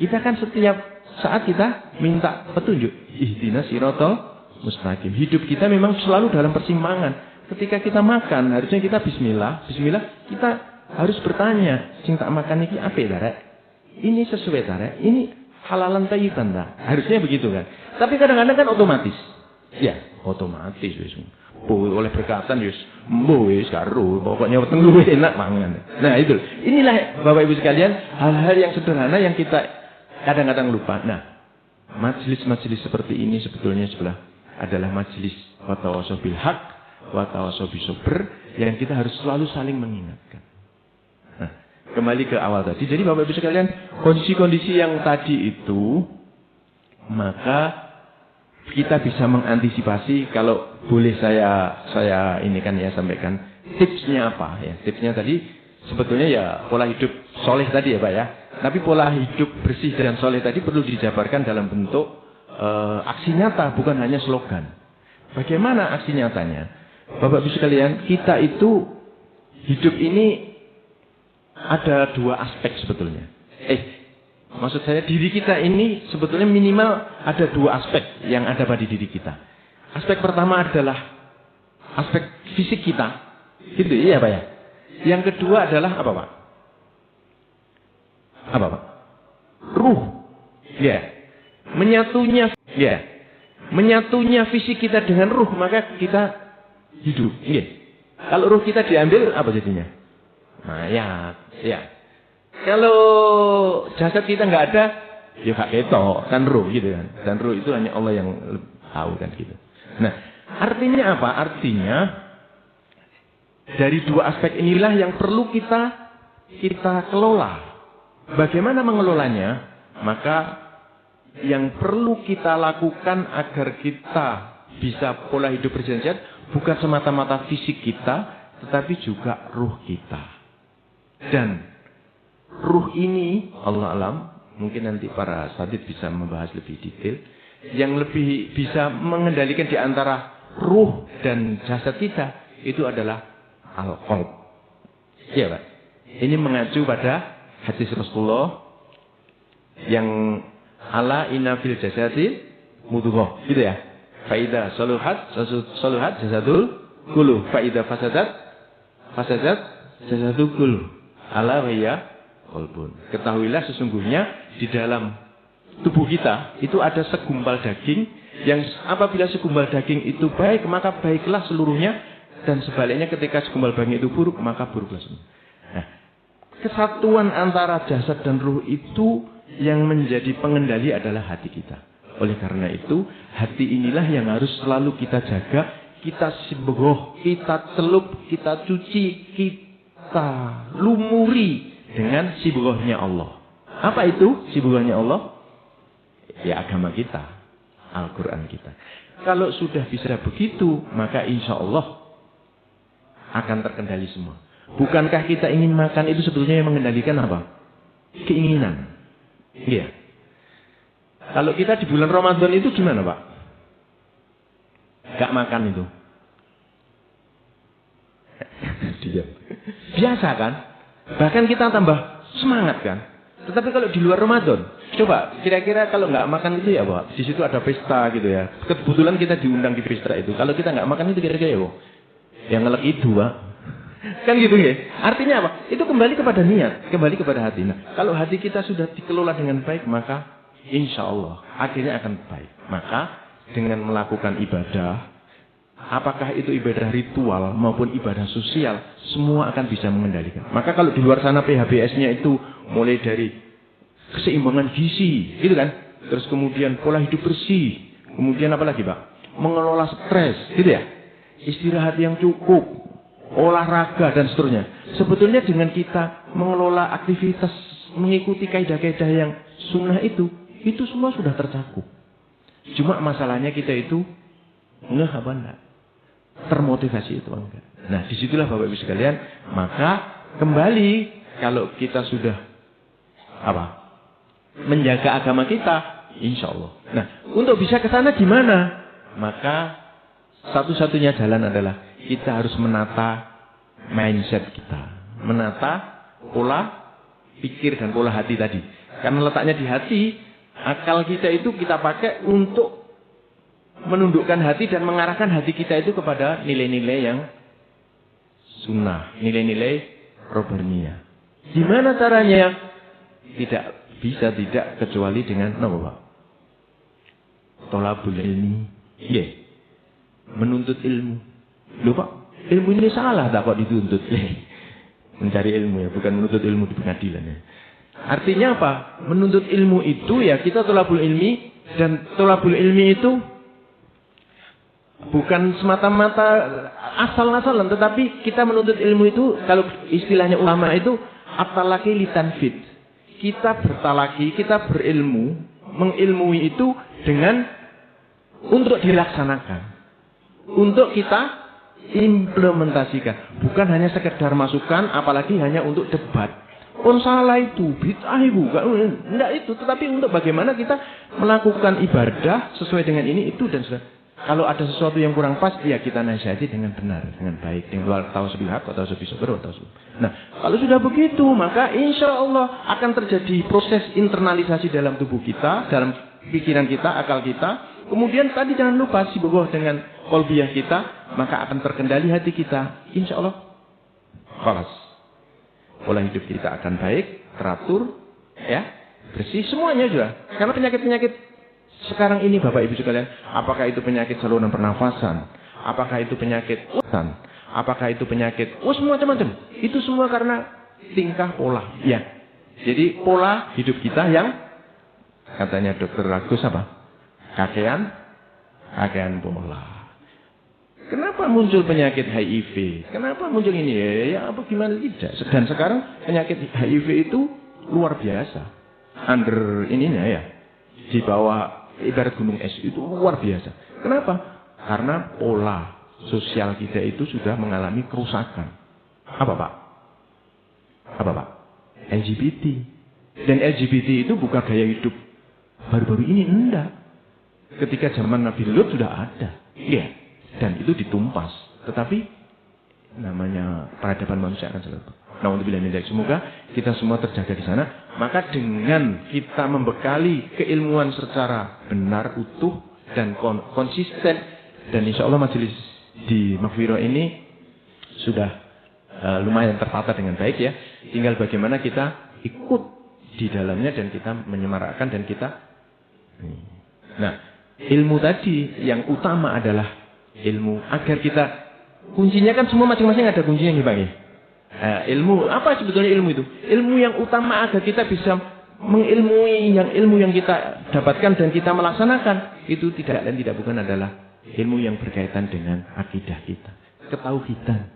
S1: Kita kan setiap saat kita minta petunjuk. Ihdinas siratal mustaqim. Hidup kita memang selalu dalam persimpangan. Ketika kita makan, harusnya kita bismillah, kita harus bertanya, sing tak makan ini apa ya, Rek? Ini sesuai ta, Rek? Ini halalan thayyiban ta? Harusnya begitu kan. Tapi kadang-kadang kan otomatis. Ya, otomatis wis. Oleh berkatan wis, wis karo, pokoknya weteng luwih enak mangan. Nah, itu. Inilah Bapak Ibu sekalian, hal-hal yang sederhana yang kita kadang-kadang lupa. Nah, majelis-majelis seperti ini sebetulnya adalah majelis wa tawassaw bil haq wa tawassaw bis sabr yang kita harus selalu saling mengingatkan. Nah, kembali ke awal tadi. Jadi Bapak Ibu sekalian, kondisi-kondisi yang tadi itu, maka kita bisa mengantisipasi. Kalau boleh saya ini kan ya sampaikan tipsnya apa ya? Tipsnya tadi sebetulnya ya pola hidup soleh tadi ya Pak ya. Tapi pola hidup bersih dan soleh tadi perlu dijabarkan dalam bentuk aksi nyata, bukan hanya slogan. Bagaimana aksi nyatanya? Bapak Ibu sekalian, kita itu hidup ini ada dua aspek sebetulnya. Maksud saya diri kita ini sebetulnya minimal ada dua aspek yang ada pada diri kita. Aspek pertama adalah aspek fisik kita. Gitu iya Pak ya. Yang kedua adalah apa Pak? Apa Pak? Ruh. Ya. Menyatunya fisik kita dengan ruh, maka kita hidup. Kalau ruh kita diambil, apa jadinya? Mayat. Ya. Kalau jasad kita nggak ada, ya gak ketok, kan ruh gitu kan. Dan ruh itu hanya Allah yang tahu kan gitu. Nah, artinya apa? Artinya dari dua aspek inilah yang perlu kita kelola. bagaimana mengelolanya? Maka yang perlu kita lakukan agar kita bisa pola hidup bersih dan sehat bukan semata-mata fisik kita, tetapi juga ruh kita. Dan ruh ini, Allah alam, mungkin nanti para sadid bisa membahas lebih detail, yang lebih bisa mengendalikan di antara ruh dan jasad kita, itu adalah al-qalb. Iya Pak. Ini mengacu pada hadis Rasulullah yang ala inna fil jasadi mudghah, gitu ya. Faida saluhat jasadul kullu, faida fasadat jasadul kullu. Ala hiya qalbun. Ketahuilah sesungguhnya di dalam tubuh kita itu ada segumpal daging yang apabila segumpal daging itu baik maka baiklah seluruhnya, dan sebaliknya ketika segumpal daging itu buruk maka buruklah semua. Nah, kesatuan antara jasad dan ruh itu yang menjadi pengendali adalah hati kita. Oleh karena itu, hati inilah yang harus selalu kita jaga, kita sibogoh, kita celup, kita cuci, kita lumuri dengan sibogohnya Allah. Apa itu sibogohnya Allah? Ya agama kita, Al-Quran kita. Kalau sudah bisa begitu, maka insya Allah akan terkendali semua. Bukankah kita ingin makan itu sebetulnya yang mengendalikan apa? Keinginan. Iya. Kalau kita di bulan Ramadan itu gimana Pak? Gak makan itu. Diam. Biasa kan? Bahkan kita tambah semangat kan? Tetapi kalau di luar Ramadan, coba kira-kira kalau nggak makan itu ya Pak, di situ ada pesta gitu ya. Kebetulan kita diundang di pesta itu. Kalau kita nggak makan itu kira-kira ya Pak, yang ngelek itu Pak. Kan gitu ya. Artinya apa? Itu kembali kepada niat, kembali kepada hati. Nah, kalau hati kita sudah dikelola dengan baik, maka insya Allah akhirnya akan baik. Maka dengan melakukan ibadah, apakah itu ibadah ritual maupun ibadah sosial, semua akan bisa mengendalikan. Maka kalau di luar sana PHBS-nya itu mulai dari keseimbangan gizi, gitu kan? Terus kemudian pola hidup bersih, kemudian apa lagi Pak? Mengelola stres, gitu ya? Istirahat yang cukup, olahraga dan seterusnya. Sebetulnya dengan kita mengelola aktivitas mengikuti kaidah-kaidah yang sunnah itu semua sudah tercakup. Cuma masalahnya kita itu apa enggak? Termotivasi itu enggak. Nah, disitulah Bapak Ibu sekalian, maka kembali kalau kita sudah menjaga agama kita, insya Allah. Nah, untuk bisa ke sana gimana? Maka satu-satunya jalan adalah kita harus menata mindset kita, menata pola pikir dan pola hati tadi. Karena letaknya di hati, akal kita itu kita pakai untuk menundukkan hati dan mengarahkan hati kita itu kepada nilai-nilai yang sunnah, nilai-nilai rohaniah. Gimana caranya? Tidak bisa tidak kecuali dengan apa Pak? Tolabul ilmi. Yeah. Menuntut ilmu. Loh Pak, ilmu ini salah tak kok dituntut? Mencari ilmu ya, bukan menuntut ilmu di pengadilan ya. Artinya apa? Menuntut ilmu itu ya kita tolabul ilmi, dan tolabul ilmi itu bukan semata-mata asal-asalan, tetapi kita menuntut ilmu itu kalau istilahnya ulama itu atalaki litanfid. Kita bertalaki, kita berilmu, mengilmui itu dengan untuk dilaksanakan, untuk kita implementasikan, bukan hanya sekedar masukan, apalagi hanya untuk debat. Salah itu, bid'ah itu, enggak itu, tetapi untuk bagaimana kita melakukan ibadah sesuai dengan ini itu dan kalau ada sesuatu yang kurang pas, ya kita nasihati dengan benar, dengan baik, dengan tausibil haq atau tausibil sabr atau tausibil. Nah, kalau sudah begitu, maka insya Allah akan terjadi proses internalisasi dalam tubuh kita, dalam pikiran kita, akal kita. Kemudian tadi jangan lupa sibogoh dengan qalbiyah kita, maka akan terkendali hati kita. Insya Allah, khalas. Pola hidup kita akan baik, teratur, ya, bersih semuanya juga. Karena penyakit-penyakit sekarang ini Bapak Ibu sekalian, apakah itu penyakit saluran pernafasan, apakah itu penyakit utan, apakah itu penyakit, macam-macam. Itu semua karena tingkah pola. Ya. Jadi pola hidup kita yang katanya Dokter Agus apa? Kakean pola. Kenapa muncul penyakit HIV? Kenapa muncul ini? Ya apa gimana tidak? Dan sekarang penyakit HIV itu luar biasa. Under ininya ya, di bawah ibarat gunung es itu luar biasa. Kenapa? Karena pola sosial kita itu sudah mengalami kerusakan. Apa Pak? LGBT. Dan LGBT itu bukan gaya hidup baru-baru ini, enggak. Ketika zaman Nabi Lut sudah ada. Iya. Dan itu ditumpas. Tetapi namanya peradaban manusia akan selalu. Nah, untuk bilang ini, semoga kita semua terjaga di sana. Maka dengan kita membekali keilmuan secara benar, utuh, dan konsisten, dan insya Allah majelis di Maghfirah ini sudah lumayan tertata dengan baik ya. Tinggal bagaimana kita ikut di dalamnya dan kita menyemarakkan dan kita. Nah, ilmu tadi yang utama adalah ilmu agar kita, kuncinya kan semua masing-masing ada kuncinya nih Bang ya. Ilmu apa sebetulnya ilmu itu? Ilmu yang utama agar kita bisa mengilmui ilmu yang kita dapatkan dan kita melaksanakan itu tidak dan tidak bukan adalah ilmu yang berkaitan dengan akidah kita, ketauhidan.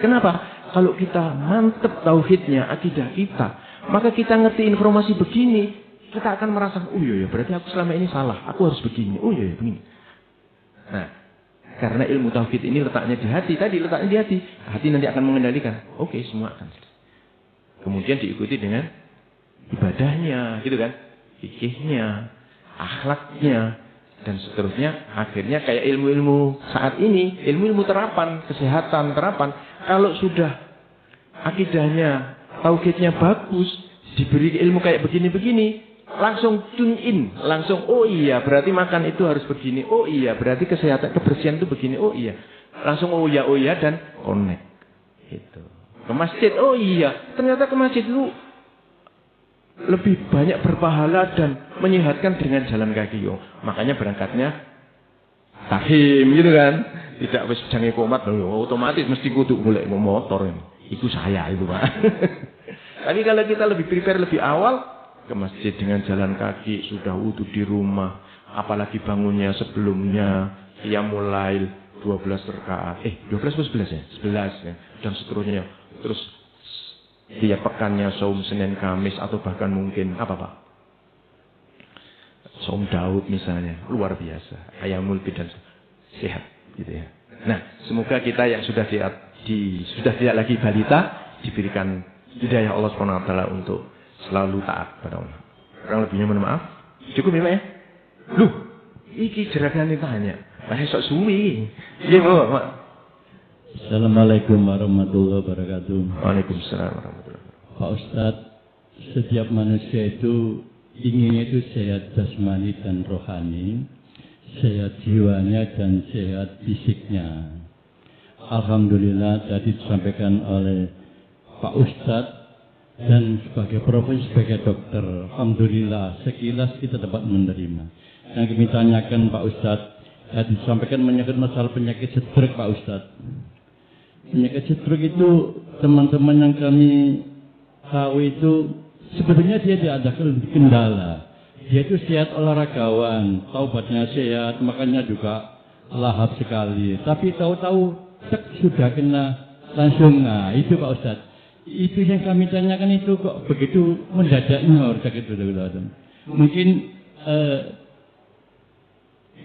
S1: Kenapa? Kalau kita mantep tauhidnya, akidah kita, maka kita ngerti informasi begini, kita akan merasa, oh iya, berarti aku selama ini salah, aku harus begini, oh iya, begini. Nah, karena ilmu tauhid ini letaknya di hati, letaknya di hati. Hati nanti akan mengendalikan. Oke, semua akan. Kemudian diikuti dengan ibadahnya, gitu kan? Fikihnya, akhlaknya, dan seterusnya. Akhirnya kayak ilmu-ilmu saat ini, ilmu-ilmu terapan, kesehatan terapan. Kalau sudah akidahnya, tauhidnya bagus, diberi ilmu kayak begini-begini, langsung tune in, langsung oh iya berarti makan itu harus begini, oh iya berarti kesehatan kebersihan itu begini, oh iya langsung oh iya dan connect itu ke masjid, oh iya ternyata ke masjid itu lebih banyak berpahala dan menyehatkan dengan jalan kaki. Makanya berangkatnya tahim gitu kan, tidak wis jange komat otomatis mesti kudu golek motor itu saya itu Pak. Tapi kalau kita lebih prepare lebih awal ke masjid dengan jalan kaki, sudah wudu di rumah, apalagi bangunnya sebelumnya qiyamul lail 12 rakaat. 12 atau 11 ya? 11 ya. Dan seterusnya. Terus tiap pekannya saum Senin Kamis atau bahkan mungkin apa Pak? Saum Daud misalnya, luar biasa. Ayamul Bid dan sehat gitu ya. Nah, semoga kita yang sudah tidak lagi balita diberikan hidayah Allah SWT untuk selalu taat pada Allah. Kurang lebihnya mohon maaf. Cukup ya Pak ya? Loh, iki jeragan tanya. Masih sok suwi. Iya Pak.
S2: Assalamualaikum warahmatullahi wabarakatuh.
S1: Waalaikumsalam warahmatullahi wabarakatuh.
S2: Pak Ustadz, setiap manusia itu inginnya itu sehat jasmani dan rohani, sehat jiwanya dan sehat fisiknya. Alhamdulillah tadi disampaikan oleh Pak Ustadz dan sebagai profesi sebagai dokter, alhamdulillah sekilas kita dapat menerima. Yang kami tanyakan Pak Ustadz, tadi disampaikan menyangkut masalah penyakit stroke Pak Ustadz. Penyakit stroke itu teman-teman yang kami tahu itu sebetulnya dia tidak ada kendala. Dia itu sehat olahragawan, taubatnya sehat, makannya juga lahap sekali. Tapi tahu-tahu sudah kena langsung. Nah itu Pak Ustadz. Itu yang kami tanyakan itu kok begitu mendadaknya sakit betul-betul. Mungkin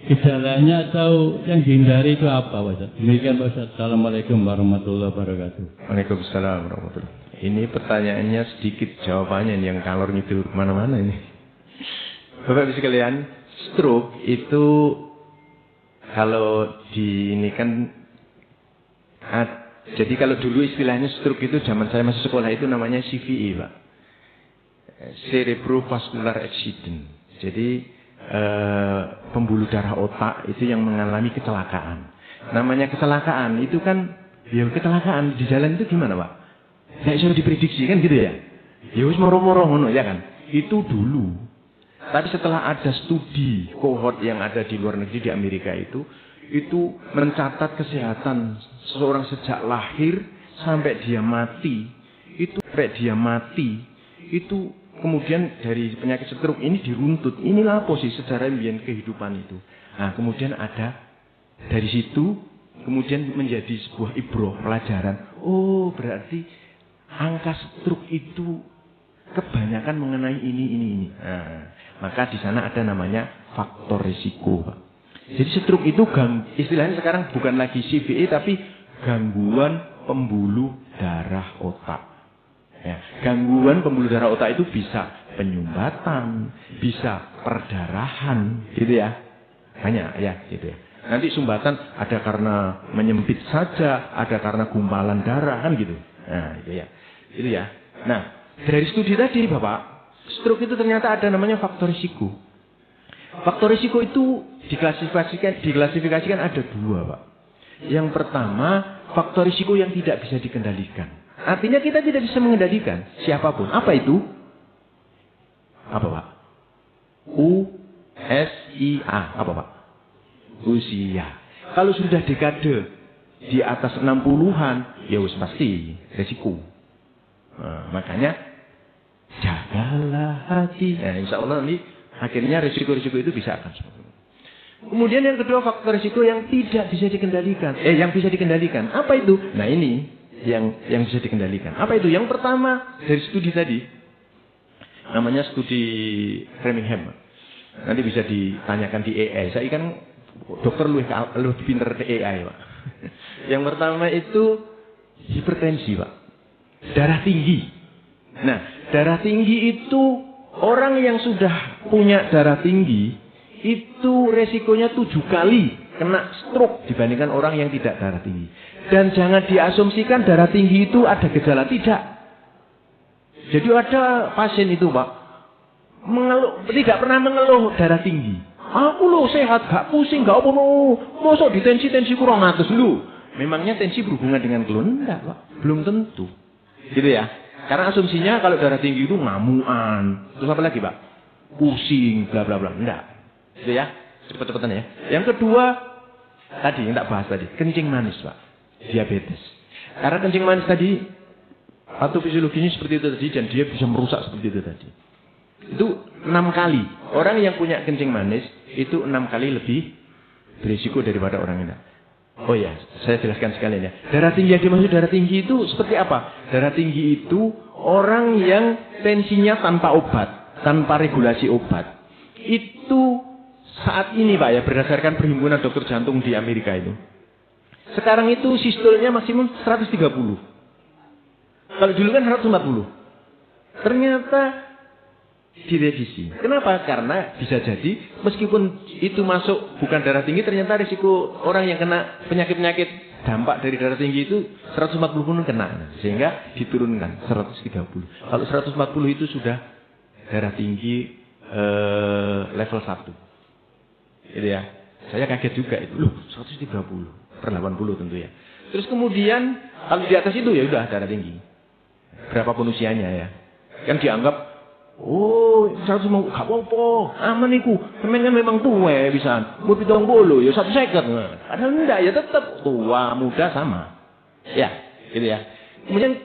S2: gejalanya atau yang dihindari itu apa Pak Ustaz? Demikian Pak Ustaz. Assalamualaikum warahmatullahi wabarakatuh.
S1: Waalaikumsalam warahmatullahi wabarakatuh. Ini pertanyaannya sedikit, jawabannya yang kalor itu kemana-mana ini. Bapak Ibu sekalian, stroke itu kalau di ini kan jadi kalau dulu istilahnya stroke itu zaman saya masih sekolah itu namanya CVA Pak, cerebrovascular accident. Jadi pembuluh darah otak itu yang mengalami kecelakaan. Namanya kecelakaan itu kan, ya kecelakaan di jalan itu gimana Pak? Nggak bisa diprediksi kan gitu ya? Ya wis moro-moro ngono ya kan? Itu dulu. Tapi setelah ada studi kohort yang ada di luar negeri di Amerika itu mencatat kesehatan seseorang sejak lahir sampai dia mati. Itu kemudian dari penyakit stroke ini diruntut. Inilah posisi sejarah impian kehidupan itu. Nah, kemudian ada dari situ kemudian menjadi sebuah ibroh pelajaran. Oh, berarti angka stroke itu kebanyakan mengenai ini. Nah, maka di sana ada namanya faktor risiko, Pak. Jadi stroke itu istilahnya sekarang bukan lagi CVE tapi gangguan pembuluh darah otak. Ya, gangguan pembuluh darah otak itu bisa penyumbatan, bisa perdarahan, gitu ya. Banyak ya, gitu ya. Nanti sumbatan ada karena menyempit saja, ada karena gumpalan darah kan gitu. Nah, itu ya. Itu ya. Nah, dari studi tadi Bapak, stroke itu ternyata ada namanya faktor risiko. Faktor risiko itu diklasifikasikan ada 2, Pak. Yang pertama, faktor risiko yang tidak bisa dikendalikan. Artinya kita tidak bisa mengendalikan siapapun. Apa itu? Apa, Pak? USIA. Apa, Pak? Usia. Kalau sudah dekade di atas 60-an, ya wis pasti risiko. Nah, makanya jagalah hati. Nah, insya Allah nanti akhirnya risiko-risiko itu bisa akan seperti itu. Kemudian yang kedua, faktor risiko yang tidak bisa dikendalikan. Yang bisa dikendalikan. Apa itu? Nah, ini yang bisa dikendalikan. Apa itu? Yang pertama dari studi tadi, namanya studi Framingham. Nanti bisa ditanyakan di AI. Saya kan dokter lu pinter di AI, Pak. Yang pertama itu hipertensi, Pak. Darah tinggi. Nah, darah tinggi itu orang yang sudah punya darah tinggi itu resikonya 7 kali kena stroke dibandingkan orang yang tidak darah tinggi. Dan jangan diasumsikan darah tinggi itu ada gejala, tidak. Jadi ada pasien itu, Pak, tidak pernah mengeluh darah tinggi. Aku lo sehat, gak pusing, gak apa-apa. Mosok di tensi kurang atas lu. Memangnya tensi berhubungan dengan keluhan? Enggak, Pak. Belum tentu. Gitu ya. Karena asumsinya kalau darah tinggi itu ngamuan. Terus apa lagi, Pak? Pusing, bla bla bla. Enggak. Gitu ya. Cepet-cepetan ya. Yang kedua, tadi yang tak bahas tadi, kencing manis, Pak. Diabetes. Karena kencing manis tadi patofisiologinya seperti itu tadi dan dia bisa merusak seperti itu tadi. Itu 6 kali. Orang yang punya kencing manis itu 6 kali lebih berisiko daripada orang yang tidak. Oh ya, saya jelaskan sekalian ya. Darah tinggi yang dimaksud darah tinggi itu seperti apa? Darah tinggi itu orang yang tensinya tanpa obat, tanpa regulasi obat. Itu saat ini, Pak ya, berdasarkan Perhimpunan Dokter Jantung di Amerika itu. Sekarang itu sistolnya maksimum 130. Kalau dulu kan 140. Ternyata direvisi. Kenapa? Karena bisa jadi meskipun itu masuk bukan darah tinggi, ternyata risiko orang yang kena penyakit-penyakit dampak dari darah tinggi itu 140 pun kena. Sehingga diturunkan 130. Kalau 140 itu sudah darah tinggi level 1. Gitu ya. Saya kaget juga itu. Loh, 130 per 80 tentu ya. Terus kemudian kalau di atas itu ya udah darah tinggi. Berapapun usianya ya. Kan dianggap oh, 100 mau gak apa-apa. Aman iku. Semen kan memang tua bisa. Mau 70 ya 1 second. Padahal enggak ya tetap tua, muda sama. Ya, gitu ya. Kemudian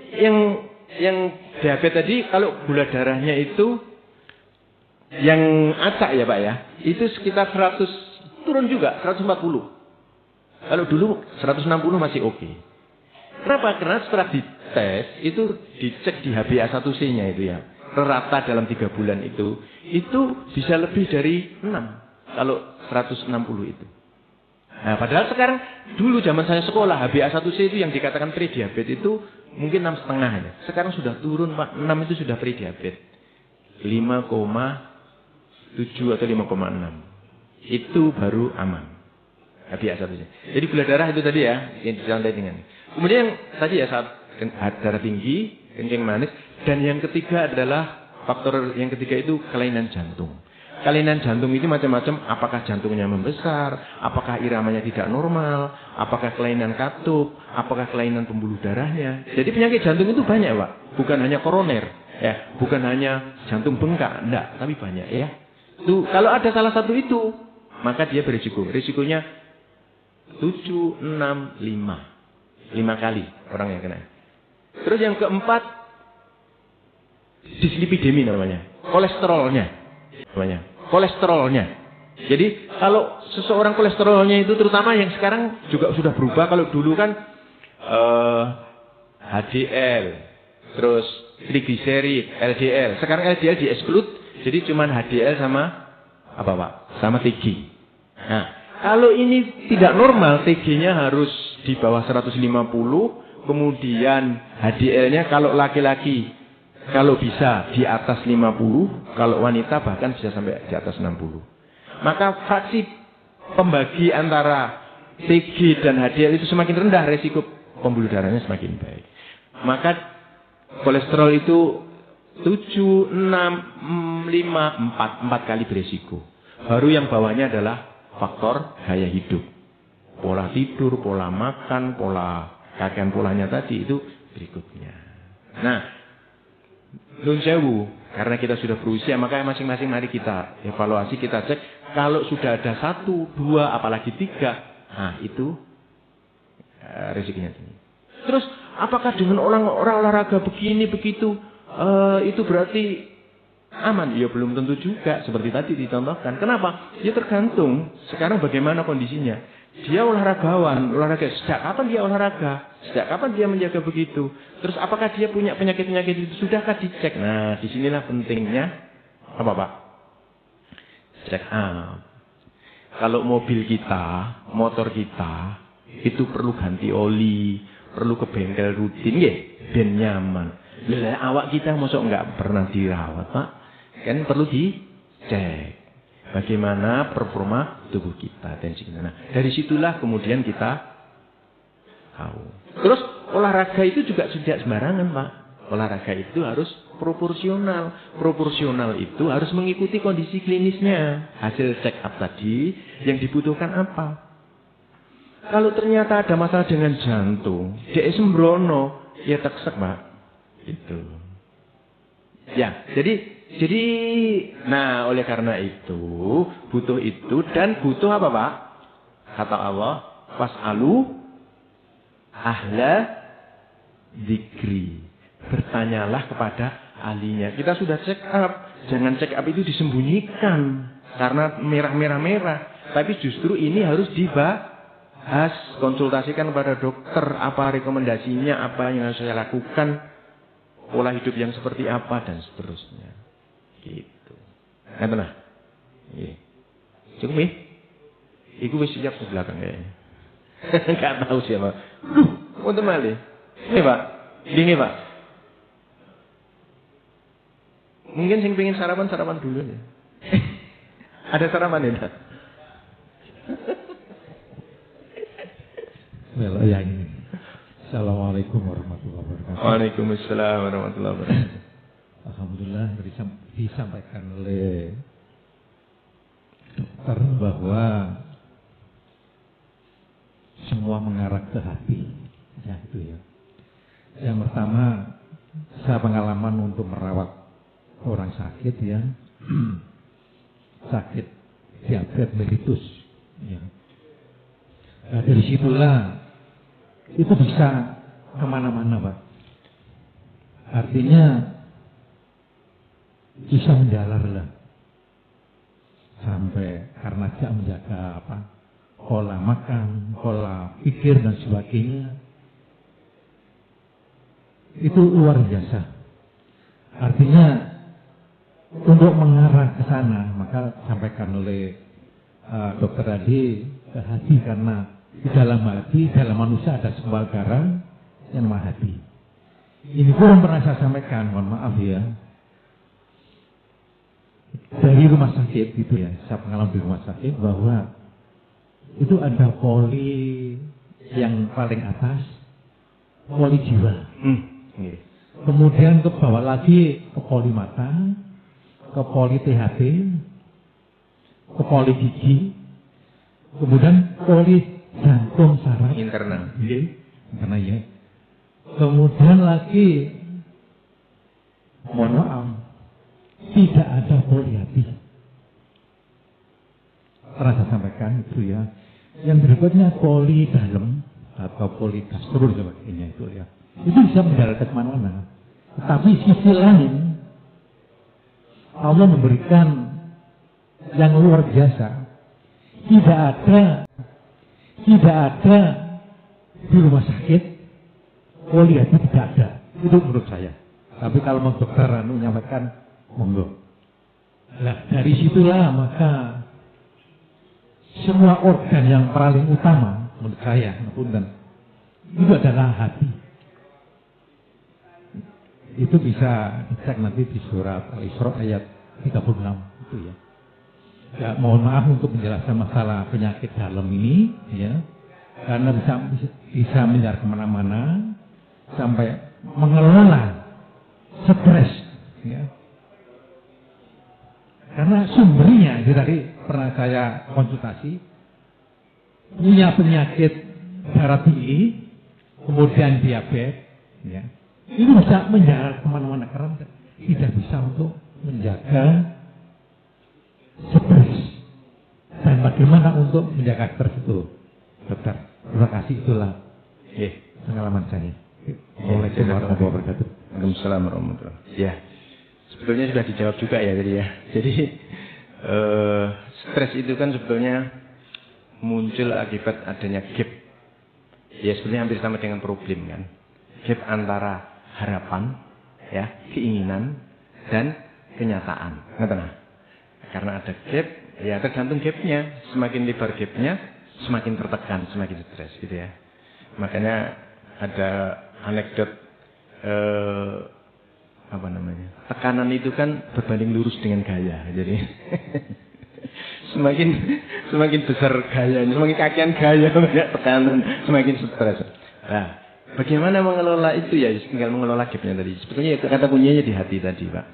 S1: yang diabetes tadi kalau gula darahnya itu yang acak ya, Pak ya. Itu sekitar 100 turun juga 140. Kalau dulu 160 masih oke. Kenapa? Karena setelah dites itu dicek di HbA1c-nya itu ya. Rata dalam 3 bulan itu bisa lebih dari 6 kalau 160 itu. Nah, padahal sekarang dulu zaman saya sekolah HbA1c itu yang dikatakan prediabetes itu mungkin 6,5 ya. Sekarang sudah turun, Pak. 6 itu sudah prediabetes. 5,7 atau 5,6. Itu baru aman. HbA1c. Jadi gula darah itu tadi ya yang disantai dengan. Kemudian yang tadi ya saat darah tinggi, kencing manis. Dan yang ketiga adalah faktor yang ketiga itu kelainan jantung. Kelainan jantung itu macam-macam. Apakah jantungnya membesar? Apakah iramanya tidak normal? Apakah kelainan katup? Apakah kelainan pembuluh darahnya? Jadi penyakit jantung itu banyak, Pak. Bukan hanya koroner, ya. Bukan hanya jantung bengkak, enggak. Tapi banyak, ya. Tuh, kalau ada salah satu itu, maka dia berisiko. Risikonya 7, 6, 5. 5 kali orang yang kena. Terus yang keempat, dislipidemi namanya. Kolesterolnya. Jadi kalau seseorang kolesterolnya itu terutama yang sekarang juga sudah berubah. Kalau dulu kan HDL. terus trigliserid, LDL. Sekarang LDL di exclude, jadi cuma HDL sama apa Pak? Sama TG. Nah, kalau ini tidak normal, TG-nya harus di bawah 150, kemudian HDL-nya kalau laki-laki kalau bisa di atas 50, kalau wanita bahkan bisa sampai di atas 60. Maka fraksi pembagi antara TG dan HDL itu semakin rendah, resiko pembuluh darahnya semakin baik. Maka kolesterol itu 7, 6, 5, 4 kali beresiko. Baru yang bawahnya adalah faktor gaya hidup. Pola tidur, pola makan, pola kakean polanya tadi itu berikutnya. Nah, nun sewu, karena kita sudah berusia, maka masing-masing mari kita evaluasi, kita cek. Kalau sudah ada 1, 2, apalagi 3, nah itu resikonya tinggi. Terus apakah dengan orang olahraga begini begitu itu berarti aman? Ya belum tentu juga, seperti tadi dicontohkan. Kenapa? Ya tergantung sekarang bagaimana kondisinya. Dia olahragawan, olahraga. Sejak kapan dia olahraga? Sejak kapan dia menjaga begitu? Terus apakah dia punya penyakit-penyakit itu? Sudahkah dicek? Nah, disinilah pentingnya apa Pak? Check up. Kalau mobil kita, motor kita itu perlu ganti oli, perlu ke bengkel rutin, ya, ben nyaman. Lah awak kita mosok enggak pernah dirawat, Pak. Kan perlu dicek bagaimana performa tubuh kita, tensi kita. Nah, dari situlah kemudian kita tahu. Terus olahraga itu juga tidak sembarangan, Pak. Olahraga itu harus proporsional. Proporsional itu harus mengikuti kondisi klinisnya. Hasil check up tadi yang dibutuhkan apa? Kalau ternyata ada masalah dengan jantung, dia sembrono, ya teksek, Pak. Itu. Ya, jadi nah oleh karena itu butuh itu dan butuh apa, Pak? Kata Allah, fas'alu ahla dzikri. Bertanyalah kepada ahlinya. Kita sudah check up. Jangan check up itu disembunyikan karena merah-merah. Tapi justru ini harus dibahas. Konsultasikan kepada dokter. Apa rekomendasinya, apa yang harus saya lakukan, pola hidup yang seperti apa, dan seterusnya. Gitu. Nah, tenang. Cukup nih? Iku wis siap di belakang kayaknya. Enggak tahu siapa. Untuk malih. Ini Pak. Gini Pak. Mungkin sing pengen sarapan dulu ya. Ada sarapan ya?
S2: Well, ya ini. Assalamualaikum warahmatullahi wabarakatuh.
S1: Waalaikumsalam warahmatullahi wabarakatuh.
S2: Alhamdulillah disampaikan oleh dokter bahwa semua mengarah ke hati. Ya itu ya. Yang pertama, saya pengalaman untuk merawat orang sakit ya, sakit diabetes mellitus. Ya. Nah, dari situlah itu bisa kemana-mana, Pak. Artinya bisa menjalar lah sampai karena dia menjaga apa, pola makan, pola pikir dan sebagainya. Itu luar biasa. Artinya untuk mengarah ke sana, maka sampaikan oleh dokter tadi ke hati, karena di dalam hati, dalam manusia ada sebuah garam yang namanya hati. Ini pun pernah saya sampaikan, mohon maaf ya, dari rumah sakit gitu ya, saya pengalaman di rumah sakit bahwa itu ada poli yang paling atas, poli jiwa. Kemudian ke bawah lagi ke poli mata, ke poli THP, ke poli gigi, kemudian poli jantung saraf
S1: internal.
S2: Karena ya. Kemudian lagi, mohon maaf, tidak ada poli hati. Pernah saya sampaikan itu ya. Yang berikutnya poli dalam atau poli gastro dan sebagainya itu ya. Itu bisa mendarat ke mana-mana. Tetapi sisi lain, Allah memberikan yang luar biasa. Tidak ada di rumah sakit poli hati, tidak ada. Itu menurut saya.
S3: Tapi kalau mau dokter menyampaikan, monggo. Nah, dari situlah maka semua organ yang paling utama menurut saya, itu adalah hati. Itu bisa dicek nanti di surat Al-Isra ayat 36 itu ya. Ya, mohon maaf untuk menjelaskan masalah penyakit dalam ini ya. Karena bisa menyebar kemana-mana sampai mengelola stres ya. Karena sumbernya itu tadi pernah saya konsultasi, punya penyakit darah tinggi, kemudian diabetes, ya, itu bisa menjalar kemana-mana karena tidak bisa untuk menjaga stres. Dan bagaimana untuk menjaga stres itu, dokter? Terima kasih, itulah pengalaman saya.
S1: Waalaikumsalam warahmatullahi wabarakatuh. Ya. Sebetulnya sudah dijawab juga ya tadi ya. Jadi stres itu kan sebetulnya muncul akibat adanya gap. Ya sebetulnya hampir sama dengan problem kan. Gap antara harapan, ya, keinginan dan kenyataan. Ngerti? Karena ada gap, ya tergantung gapnya. Semakin lebar gapnya, semakin tertekan, semakin stres gitu ya. Makanya ada anekdot tekanan itu kan berbanding lurus dengan gaya. Jadi semakin besar gayanya, semakin kakian gaya, banyak tekanan, semakin stres. Nah, bagaimana mengelola itu ya? Tinggal mengelola gapnya tadi. Sebetulnya kata kuncinya di hati tadi, Pak.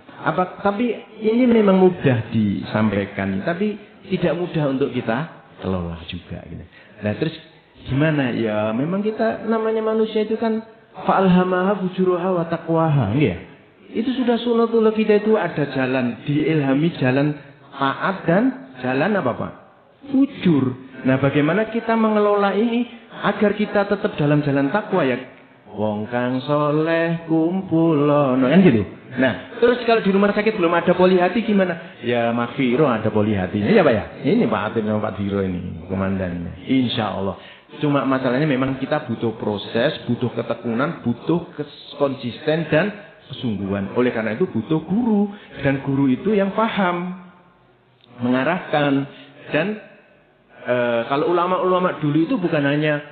S1: Tapi ini memang mudah disampaikan, tapi tidak mudah untuk kita kelola juga. Gitu. Nah, terus gimana? Ya, memang kita namanya manusia itu kan fa'alhamaha fujuraha wa taqwaha, ya. Itu sudah sunatullah kita itu ada jalan, diilhami jalan taat dan jalan apa Pak? Fujur. Nah bagaimana kita mengelola ini agar kita tetap dalam jalan takwa ya? Wong kang soleh kumpulono kan gitu. Nah terus kalau di rumah sakit belum ada poli hati gimana? Ya Makfiro ada poli hatinya ya Pak ya? Ini Pak Atin sama Pak Diro ini komandannya. Insya Allah. Cuma masalahnya memang kita butuh proses, butuh ketekunan, butuh konsisten dan kesungguhan. Oleh karena itu butuh guru. Dan guru itu yang paham. Mengarahkan. Dan kalau ulama-ulama dulu itu bukan hanya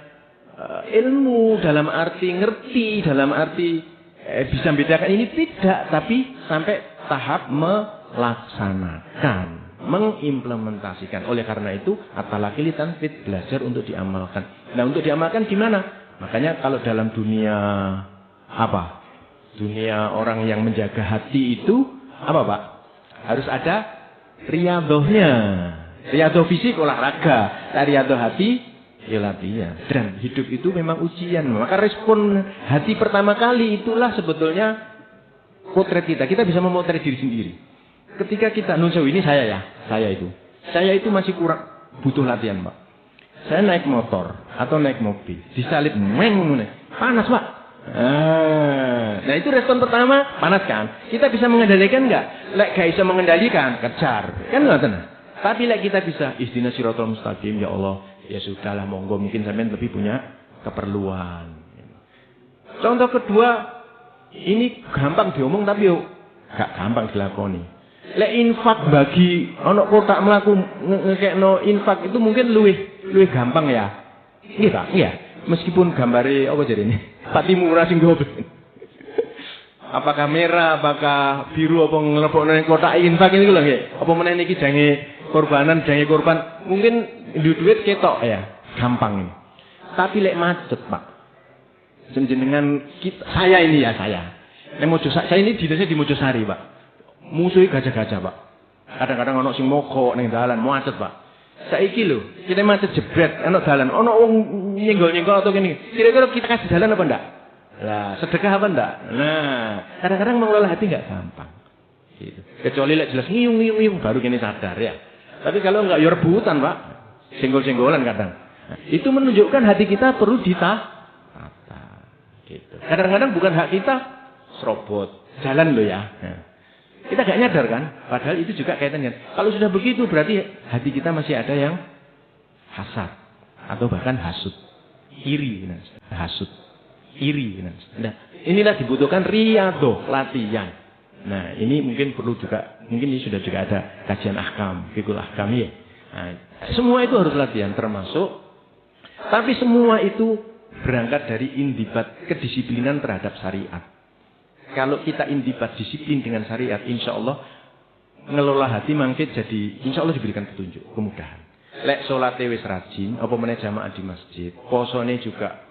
S1: ilmu dalam arti ngerti, dalam arti bisa membedakan ini, tidak. Tapi sampai tahap melaksanakan, mengimplementasikan. Oleh karena itu at-talaqi tanfid, belajar untuk diamalkan. Nah untuk diamalkan gimana? Makanya kalau dalam dunia apa? Dunia orang yang menjaga hati itu apa Pak? Harus ada riyadhahnya. Riyadhah fisik olahraga, riyadhah hati ya latihan. Dan hidup itu memang ujian. Maka respon hati pertama kali itulah sebetulnya potret kita. Kita bisa memotret diri sendiri. Ketika kita nunjuk ini saya itu masih kurang butuh latihan Pak. Saya naik motor atau naik mobil, disalip panas Pak. Nah itu respon pertama panas kan. Kita bisa mengendalikan nggak? Lek gak bisa mengendalikan kejar kan nggak tenang. Tapi lek kita bisa ihdinas siratal mustaqim ya Allah ya sudahlah monggo mungkin sampean lebih punya keperluan. Contoh kedua ini gampang diomong tapi yo gak gampang dilakoni. Lek infak bagi ono kotak mlaku ngekekno infak itu mungkin luwih gampang ya. Iya. Meskipun gambare apa jadi ini? Pati murah sing goblok. Apakah merah, apakah biru, apa ngelebokno ning kotak infak ini lho nggih. Apa meneh niki jange korban. Mungkin duit ketok ya, gampang ini. Tapi lek macet, Pak. Jenengan saya. Nek Mojosari, saya ini dinasnya di Mojosari, Pak. Musuhi gajah-gajah, Pak. Kadang-kadang ono sing mogok ning dalan, macet, Pak. Saiki lho, kita macet jebret, ono dalan, ono wong nyenggol-nyenggol atau gini. Kira-kira kita kasih jalan apa enggak? Lah, sedekah apa enggak? Nah, kadang-kadang mengelola hati enggak gampang. Gitu. Kecuali lek jelas ngiyung baru kini sadar ya. Tapi kalau enggak ya rebutan, Pak. Senggol-senggolan kadang. Nah, itu menunjukkan hati kita perlu ditata. Gitu. Kadang-kadang bukan hak kita serobot, jalan loh ya. Nah. Kita gak nyadar kan? Padahal itu juga kaitannya. Kalau sudah begitu berarti hati kita masih ada yang hasad. Atau bahkan hasud. Iri. Hasud. iri. Nah, inilah dibutuhkan riyadhah, latihan. Nah, ini mungkin perlu juga, mungkin ini sudah juga ada kajian ahkam, fikul ahkam ya. Nah, semua itu harus latihan termasuk, tapi semua itu berangkat dari indibat kedisiplinan terhadap syariat. Kalau kita indibat disiplin dengan syariat, insya Allah ngelola hati mangkit jadi, insya Allah diberikan petunjuk, kemudahan. Lek sholat wis rajin, apa meneh jamaah di masjid, posone juga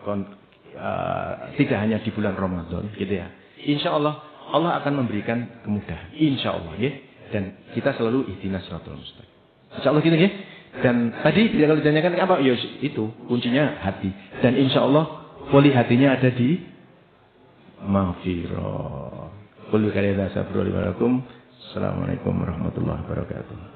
S1: tidak hanya di bulan Ramadan, gitu ya. Insya Allah Allah akan memberikan kemudahan, insya Allah ya. Dan kita selalu ihdinas siratal mustaqim. Insya Allah gitu ya. Dan tadi kalau ditanyakan apa? Ya itu kuncinya hati. Dan insya Allah poli hatinya ada di maghfirah. Qul kaliya sabrul. Assalamualaikum warahmatullahi wabarakatuh.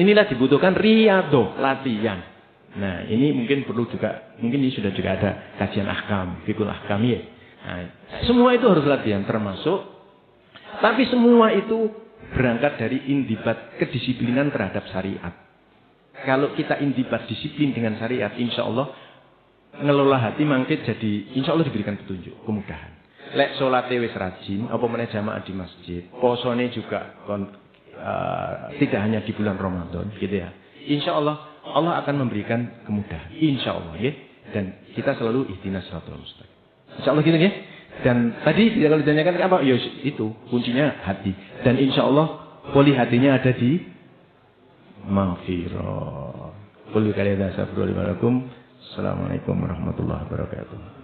S1: Inilah dibutuhkan riyadhah, latihan. Nah, ini mungkin perlu juga, mungkin ini sudah juga ada kajian ahkam, fikul ahkam ya. Nah, semua itu harus latihan termasuk, tapi semua itu berangkat dari indibat kedisiplinan terhadap syariat. Kalau kita indibat disiplin dengan syariat, insya Allah ngelola hati mangkit jadi, insya Allah diberikan petunjuk, kemudahan. Lek sholatnya wis rajin, apa meneh jamaah di masjid, posone juga tidak hanya di bulan Ramadan, gitu ya. Insya Allah Allah akan memberikan kemudahan, insya Allah ya. Dan kita selalu ihdinas siratal mustaqim. Insya Allah gitu ya. Dan tadi kalau ditanyakan apa, ya itu kuncinya hati. Dan insya Allah poli hatinya ada di maghfirah. Qul kaliya tasabbu alaikum. Assalamualaikum warahmatullahi wabarakatuh.